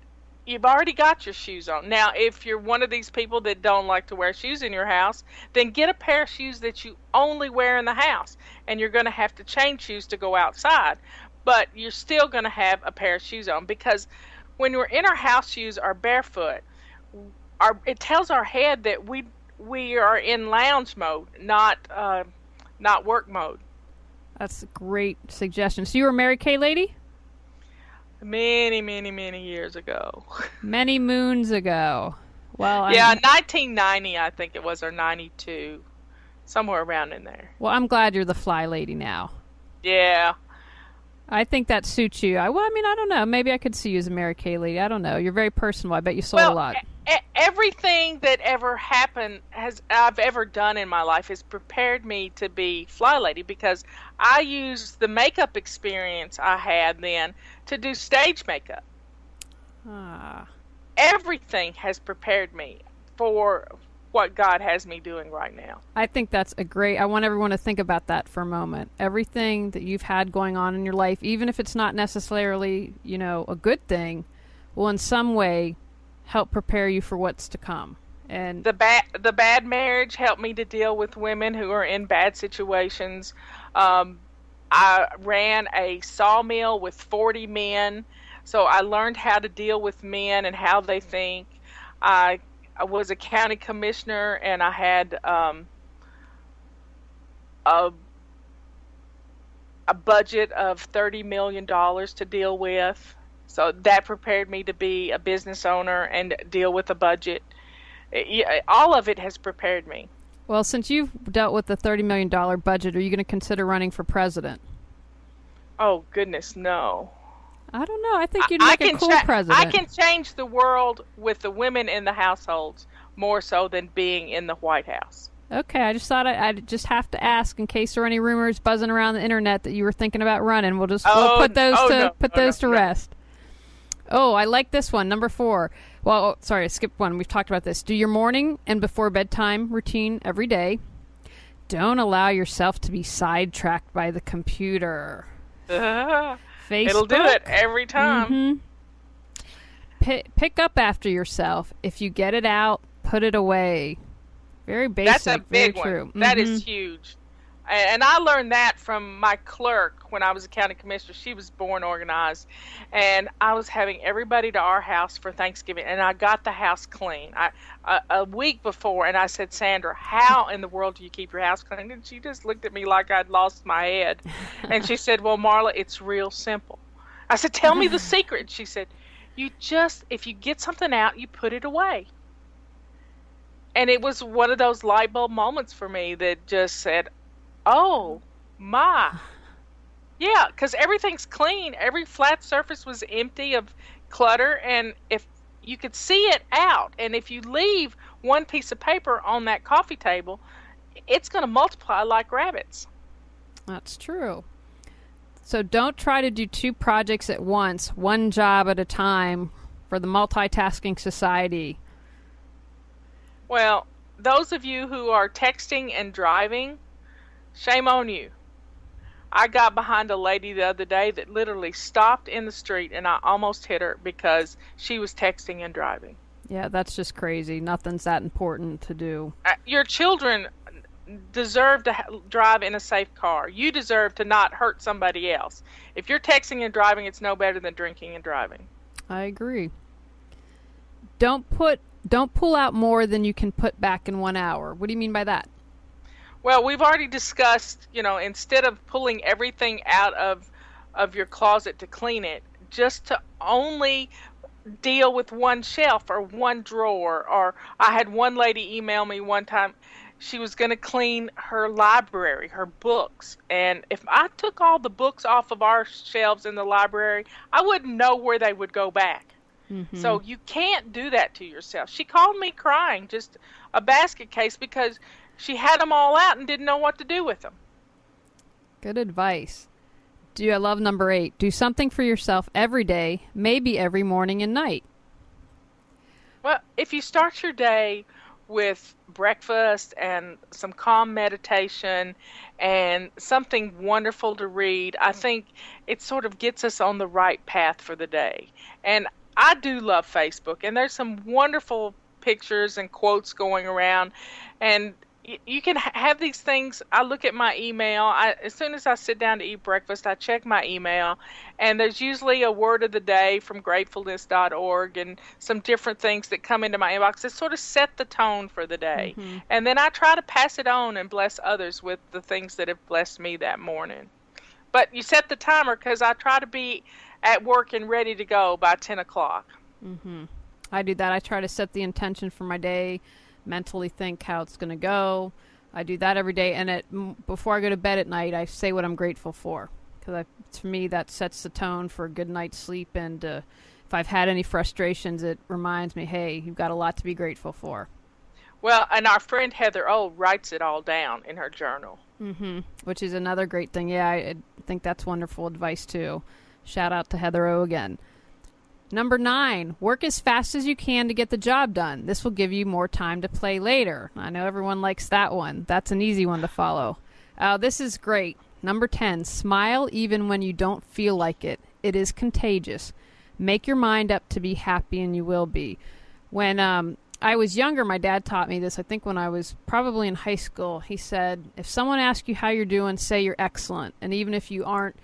S4: you've already got your shoes on. Now, if you're one of these people that don't like to wear shoes in your house, then get a pair of shoes that you only wear in the house. And you're going to have to change shoes to go outside. But you're still going to have a pair of shoes on, because when we're in our house shoes or barefoot, it tells our head that we are in lounge mode, not work mode.
S3: That's a great suggestion. So you were a Mary Kay lady?
S4: Many, many, many years ago.
S3: Many moons ago. Well,
S4: yeah, 1990, I think it was, or 92. Somewhere around in there.
S3: Well, I'm glad you're the fly lady now.
S4: Yeah.
S3: I think that suits you. I don't know. Maybe I could see you as a Mary Kay lady. I don't know. You're very personal. I bet you sold a lot.
S4: Everything that ever happened I've ever done in my life has prepared me to be Fly Lady, because I used the makeup experience I had then to do stage makeup. Everything has prepared me for what God has me doing right now.
S3: I think that's I want everyone to think about that for a moment. Everything that you've had going on in your life, even if it's not necessarily, a good thing, will in some way help prepare you for what's to come. And
S4: the bad marriage helped me to deal with women who are in bad situations. I ran a sawmill with 40 men, so I learned how to deal with men and how they think. I was a county commissioner, and I had a budget of $30 million to deal with. So that prepared me to be a business owner and deal with a budget. All of it has prepared me.
S3: Well, since you've dealt with the $30 million budget, are you going to consider running for president?
S4: Oh, goodness, no.
S3: I don't know. I think you'd make a cool president.
S4: I can change the world with the women in the households more so than being in the White House.
S3: Okay, I just thought I'd just have to ask in case there are any rumors buzzing around the internet that you were thinking about running. We'll put those to rest. Oh, I like this one. Number 4. Well, sorry, I skipped one. We've talked about this. Do your morning and before bedtime routine every day. Don't allow yourself to be sidetracked by the computer. Facebook.
S4: It'll do it every time.
S3: Mm-hmm. Pick up after yourself. If you get it out, put it away. Very basic.
S4: That's a big one.
S3: True.
S4: That is huge. And I learned that from my clerk when I was a county commissioner. She was born organized. And I was having everybody to our house for Thanksgiving. And I got the house clean a week before. And I said, Sandra, how in the world do you keep your house clean? And she just looked at me like I'd lost my head. And she said, well, Marla, it's real simple. I said, tell me the secret. She said, if you get something out, you put it away. And it was one of those light bulb moments for me that just said, oh, my. Yeah, because everything's clean. Every flat surface was empty of clutter, and if you could see it out, and if you leave one piece of paper on that coffee table, it's going to multiply like rabbits.
S3: That's true. So don't try to do 2 projects at once, one job at a time for the multitasking society.
S4: Well, those of you who are texting and driving, shame on you. I got behind a lady the other day that literally stopped in the street, and I almost hit her because she was texting and driving.
S3: Yeah, that's just crazy. Nothing's that important to do.
S4: Your children deserve to drive in a safe car. You deserve to not hurt somebody else. If you're texting and driving, it's no better than drinking and driving.
S3: I agree. Don't pull out more than you can put back in 1 hour. What do you mean by that?
S4: Well, we've already discussed, instead of pulling everything out of of your closet to clean it, just to only deal with one shelf or one drawer. Or I had one lady email me one time. She was going to clean her library, her books. And if I took all the books off of our shelves in the library, I wouldn't know where they would go back. So you can't do that to yourself. She called me crying, just a basket case, because she had them all out and didn't know what to do with them.
S3: Good advice. I love number 8. Do something for yourself every day, maybe every morning and night.
S4: Well, if you start your day with breakfast and some calm meditation and something wonderful to read, I think it sort of gets us on the right path for the day. And I do love Facebook, and there's some wonderful pictures and quotes going around, and you can have these things. I look at my email. As soon as I sit down to eat breakfast, I check my email, and there's usually a word of the day from gratefulness.org and some different things that come into my inbox that sort of set the tone for the day. And then I try to pass it on and bless others with the things that have blessed me that morning. But you set the timer, because I try to be at work and ready to go by 10 o'clock.
S3: I do that. I try to set the intention for my day, mentally think how it's going to go. I do that every day, and before I go to bed at night, I say what I'm grateful for, because to me that sets the tone for a good night's sleep. And if I've had any frustrations, it reminds me, hey, you've got a lot to be grateful for.
S4: Well, and our friend Heather O writes it all down in her journal.
S3: Which is another great thing. Yeah, I think that's wonderful advice too. Shout out to Heather O again. Number 9, work as fast as you can to get the job done. This will give you more time to play later. I know everyone likes that one. That's an easy one to follow. This is great. Number 10, smile even when you don't feel like it. It is contagious. Make your mind up to be happy, and you will be. When I was younger, my dad taught me this, I think when I was probably in high school. He said, if someone asks you how you're doing, say you're excellent. And even if you aren't,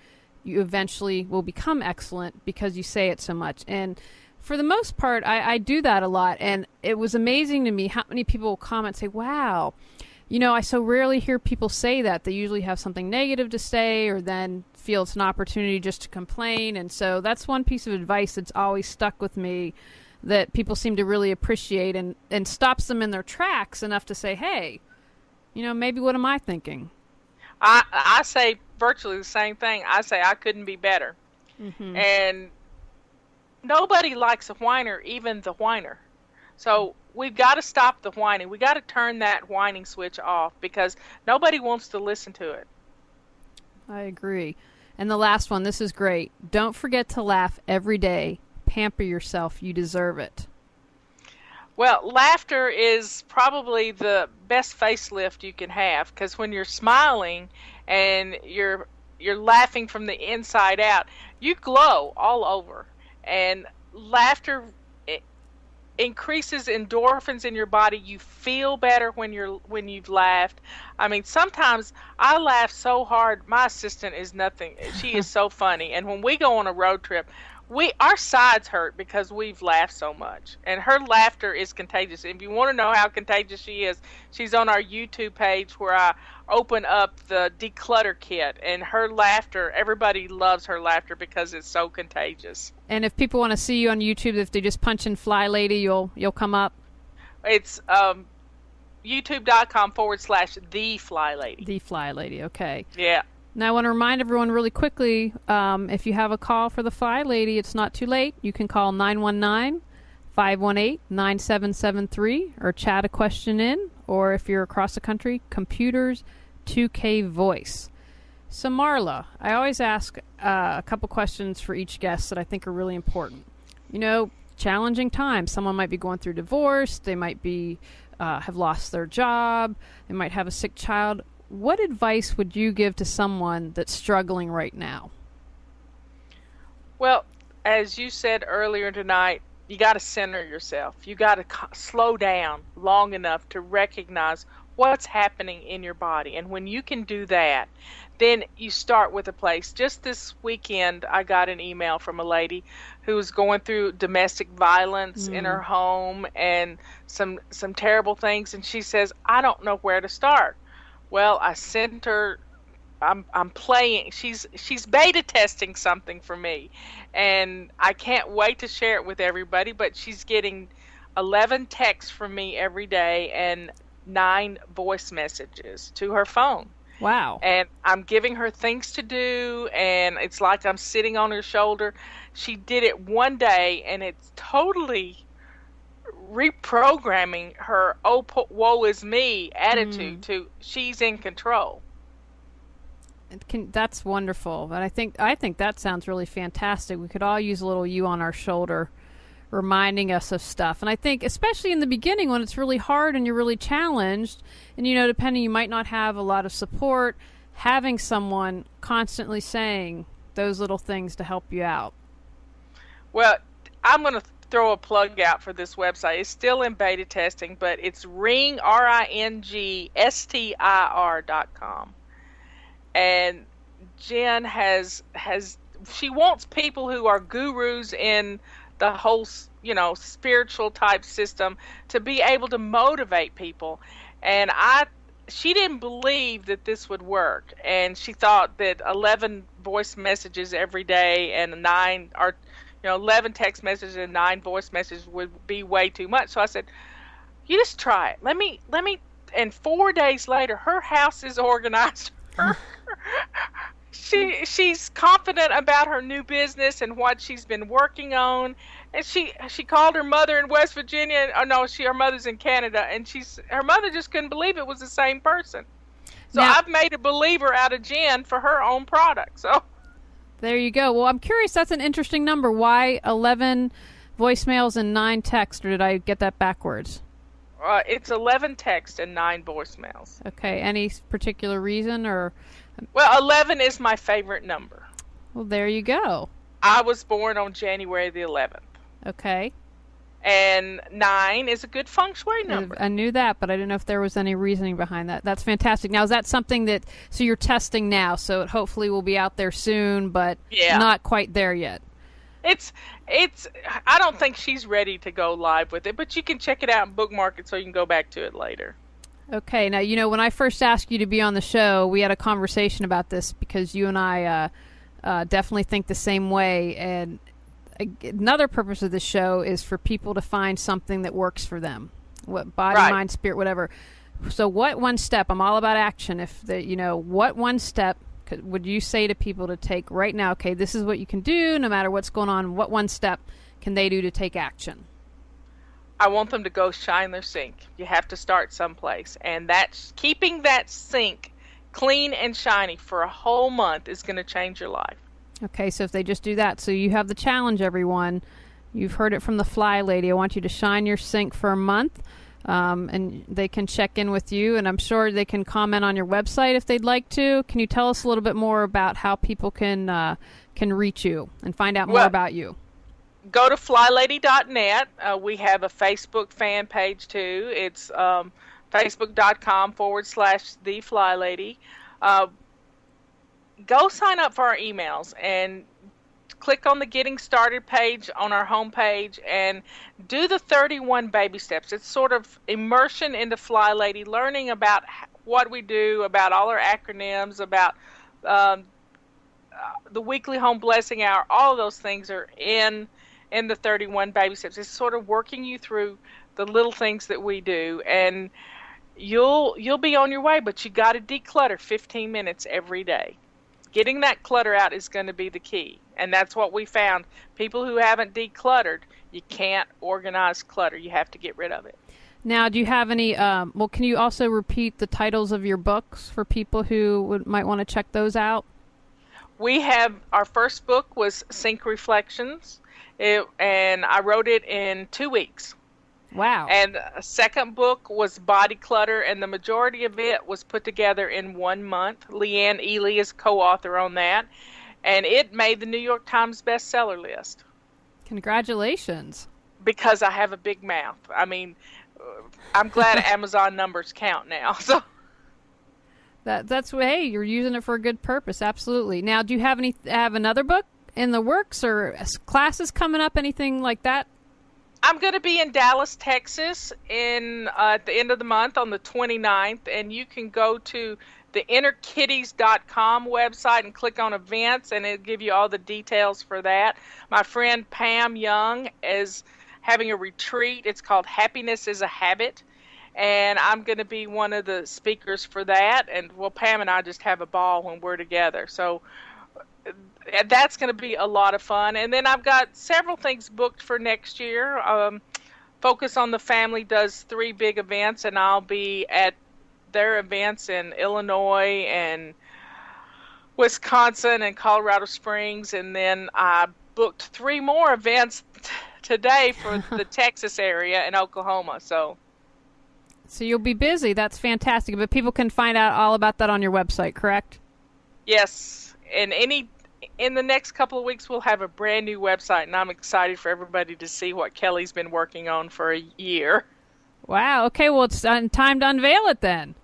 S3: you eventually will become excellent because you say it so much. And for the most part, I do that a lot. And it was amazing to me how many people will comment and say, wow, I so rarely hear people say that. They usually have something negative to say, or then feel it's an opportunity just to complain. And so that's one piece of advice that's always stuck with me, that people seem to really appreciate, and stops them in their tracks enough to say, hey, maybe what am I thinking?
S4: I say virtually the same thing. I say I couldn't be better. And nobody likes a whiner, even the whiner. So we've got to stop the whining. We got to turn that whining switch off, because nobody wants to listen to it.
S3: I agree. And the last one, this is great. Don't forget to laugh every day. Pamper yourself. You deserve it.
S4: Well, laughter is probably the best facelift you can have, because when you're smiling and you're laughing from the inside out, you glow all over. And laughter increases endorphins in your body. You feel better when you've laughed. I mean, sometimes I laugh so hard. My assistant is nothing. She is so funny. And when we go on a road trip, our sides hurt because we've laughed so much. And her laughter is contagious. If you want to know how contagious she is, she's on our YouTube page where I open up the Declutter kit. And her laughter, everybody loves her laughter because it's so contagious.
S3: And if people want to see you on YouTube, if they just punch in Fly Lady, you'll come up?
S4: It's youtube.com/The Fly Lady.
S3: The Fly Lady, okay.
S4: Yeah.
S3: Now, I want to remind everyone really quickly, if you have a call for the Fly Lady, it's not too late. You can call 919-518-9773 or chat a question in, or if you're across the country, computers 2K voice. So, Marla, I always ask a couple questions for each guest that I think are really important. Challenging times. Someone might be going through divorce. They might be have lost their job. They might have a sick child. What advice would you give to someone that's struggling right now?
S4: Well, as you said earlier tonight, you got to center yourself. You got to slow down long enough to recognize what's happening in your body. And when you can do that, then you start with a place. Just this weekend, I got an email from a lady who was going through domestic violence in her home and some terrible things. And she says, I don't know where to start. Well, I sent her I'm playing. She's beta testing something for me, and I can't wait to share it with everybody. But she's getting 11 texts from me every day and 9 voice messages to her phone.
S3: Wow.
S4: And I'm giving her things to do, and it's like I'm sitting on her shoulder. She did it one day, and it's totally reprogramming her woe is me attitude to she's in control.
S3: That's wonderful. But I think that sounds really fantastic. We could all use a little you on our shoulder reminding us of stuff. And I think especially in the beginning when it's really hard and you're really challenged and, depending, you might not have a lot of support, having someone constantly saying those little things to help you out.
S4: Well, I'm going to throw a plug out for this website. It's still in beta testing, but it's ringstr.com. And Jen has she wants people who are gurus in the whole, spiritual type system to be able to motivate people. And she didn't believe that this would work. And she thought that 11 voice messages every day and 11 text messages and 9 voice messages would be way too much. So I said, you just try it. Let me, and 4 days later, her house is organized. She's confident about her new business and what she's been working on. And she called her mother in West Virginia. Oh no, her mother's in Canada, and her mother just couldn't believe it was the same person. So
S3: now,
S4: I've made a believer out of Jen for her own product. So
S3: there you go. Well, I'm curious. That's an interesting number. Why 11 voicemails and 9 texts? Or did I get that backwards?
S4: It's 11 texts and 9 voicemails.
S3: Okay. Any particular reason or?
S4: Well, 11 is my favorite number.
S3: Well, there you go.
S4: I was born on January the 11th.
S3: Okay.
S4: And 9 is a good feng shui number.
S3: I knew that, but I didn't know if there was any reasoning behind that. That's fantastic. Now, is that something so you're testing now, so it hopefully will be out there soon, but not quite there yet?
S4: I don't think she's ready to go live with it, but you can check it out and bookmark it so you can go back to it later.
S3: Okay. Now, when I first asked you to be on the show, we had a conversation about this because you and I definitely think the same way. And another purpose of the show is for people to find something that works for them. What body, mind, spirit, whatever. So what one step, I'm all about action. What one step would you say to people to take right now? Okay, this is what you can do no matter what's going on. What one step can they do to take action?
S4: I want them to go shine their sink. You have to start someplace. And that's keeping that sink clean and shiny for a whole month is going to change your life.
S3: Okay, so if they just do that. So you have the challenge, everyone. You've heard it from the Fly Lady. I want you to shine your sink for a month. And they can check in with you. And I'm sure they can comment on your website if they'd like to. Can you tell us a little bit more about how people can reach you and find out more about you?
S4: Go to FlyLady.net. We have a Facebook fan page too. It's facebook.com/TheFlyLady. Go sign up for our emails and click on the Getting Started page on our homepage and do the 31 baby steps. It's sort of immersion into Fly Lady, learning about what we do, about all our acronyms, about the weekly home blessing hour. All of those things are in the 31 baby steps. It's sort of working you through the little things that we do, and you'll be on your way, but you got to declutter 15 minutes every day. Getting that clutter out is going to be the key, and that's what we found. People who haven't decluttered, you can't organize clutter. You have to get rid of it.
S3: Now, do you have any, can you also repeat the titles of your books for people who might want to check those out?
S4: We have, our first book was Sink Reflections, and I wrote it in 2 weeks.
S3: Wow.
S4: And a second book was Body Clutter, and the majority of it was put together in 1 month. Leanne Ely is co-author on that, and it made the New York Times bestseller list.
S3: Congratulations.
S4: Because I have a big mouth. I mean, I'm glad Amazon numbers count now. So
S3: that's hey, you're using it for a good purpose. Absolutely. Now, do you have another book in the works or classes coming up, anything like that?
S4: I'm going to be in Dallas, Texas at the end of the month on the 29th, and you can go to the innerkitties.com website and click on events, and it'll give you all the details for that. My friend Pam Young is having a retreat. It's called Happiness is a Habit, and I'm going to be one of the speakers for that. And well, Pam and I just have a ball when we're together. So that's going to be a lot of fun. And then I've got several things booked for next year. Focus on the Family does 3 big events, and I'll be at their events in Illinois and Wisconsin and Colorado Springs. And then I booked 3 more events today for the Texas area and Oklahoma. So
S3: you'll be busy. That's fantastic. But people can find out all about that on your website, correct?
S4: Yes. And in the next couple of weeks, we'll have a brand new website, and I'm excited for everybody to see what Kelly's been working on for a year.
S3: Wow. Okay. Well, it's time to unveil it then.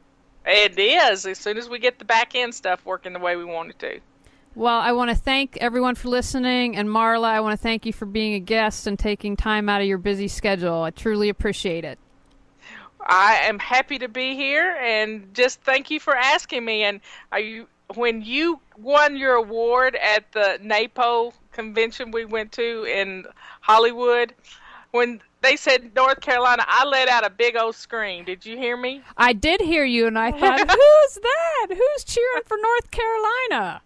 S4: It is, as soon as we get the back end stuff working the way we want it to.
S3: Well, I want to thank everyone for listening, and Marla, I want to thank you for being a guest and taking time out of your busy schedule. I truly appreciate it.
S4: I am happy to be here, and just thank you for asking me. And when you won your award at the NAPO convention we went to in Hollywood, when they said North Carolina, I let out a big old scream. Did you hear me?
S3: I did hear you, and I thought, who's that? Who's cheering for North Carolina?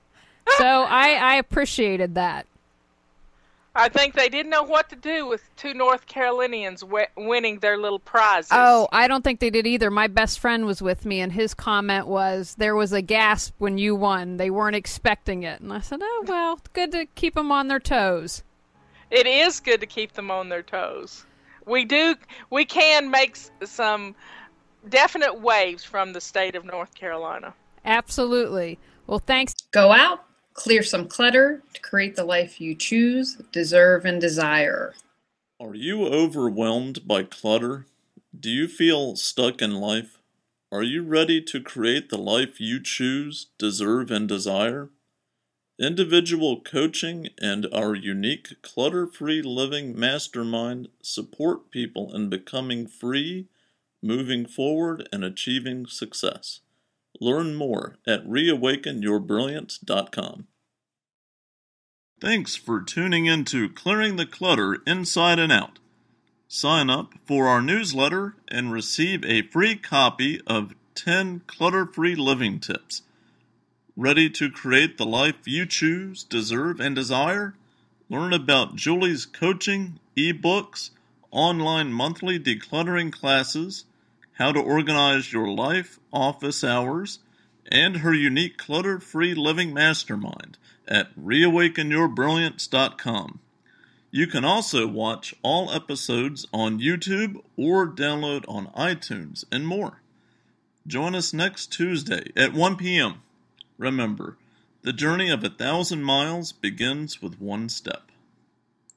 S3: So I appreciated that.
S4: I think they didn't know what to do with 2 North Carolinians winning their little prizes.
S3: Oh, I don't think they did either. My best friend was with me, and his comment was, there was a gasp when you won. They weren't expecting it. And I said, oh, well, it's good to keep them on their toes.
S4: It is good to keep them on their toes. We can make some definite waves from the state of North Carolina.
S3: Absolutely. Well, thanks.
S2: Go out, clear some clutter to create the life you choose, deserve, and desire.
S1: Are you overwhelmed by clutter? Do you feel stuck in life? Are you ready to create the life you choose, deserve, and desire? Individual coaching and our unique Clutter-Free Living Mastermind support people in becoming free, moving forward, and achieving success. Learn more at reawakenyourbrilliance.com. Thanks for tuning in to Clearing the Clutter Inside and Out. Sign up for our newsletter and receive a free copy of 10 clutter-free living tips. Ready to create the life you choose, deserve, and desire? Learn about Julie's coaching, ebooks, online monthly decluttering classes, how to organize your life, office hours, and her unique clutter-free living mastermind at reawakenyourbrilliance.com. You can also watch all episodes on YouTube or download on iTunes and more. Join us next Tuesday at 1 p.m. Remember, the journey of 1,000 miles begins with one step.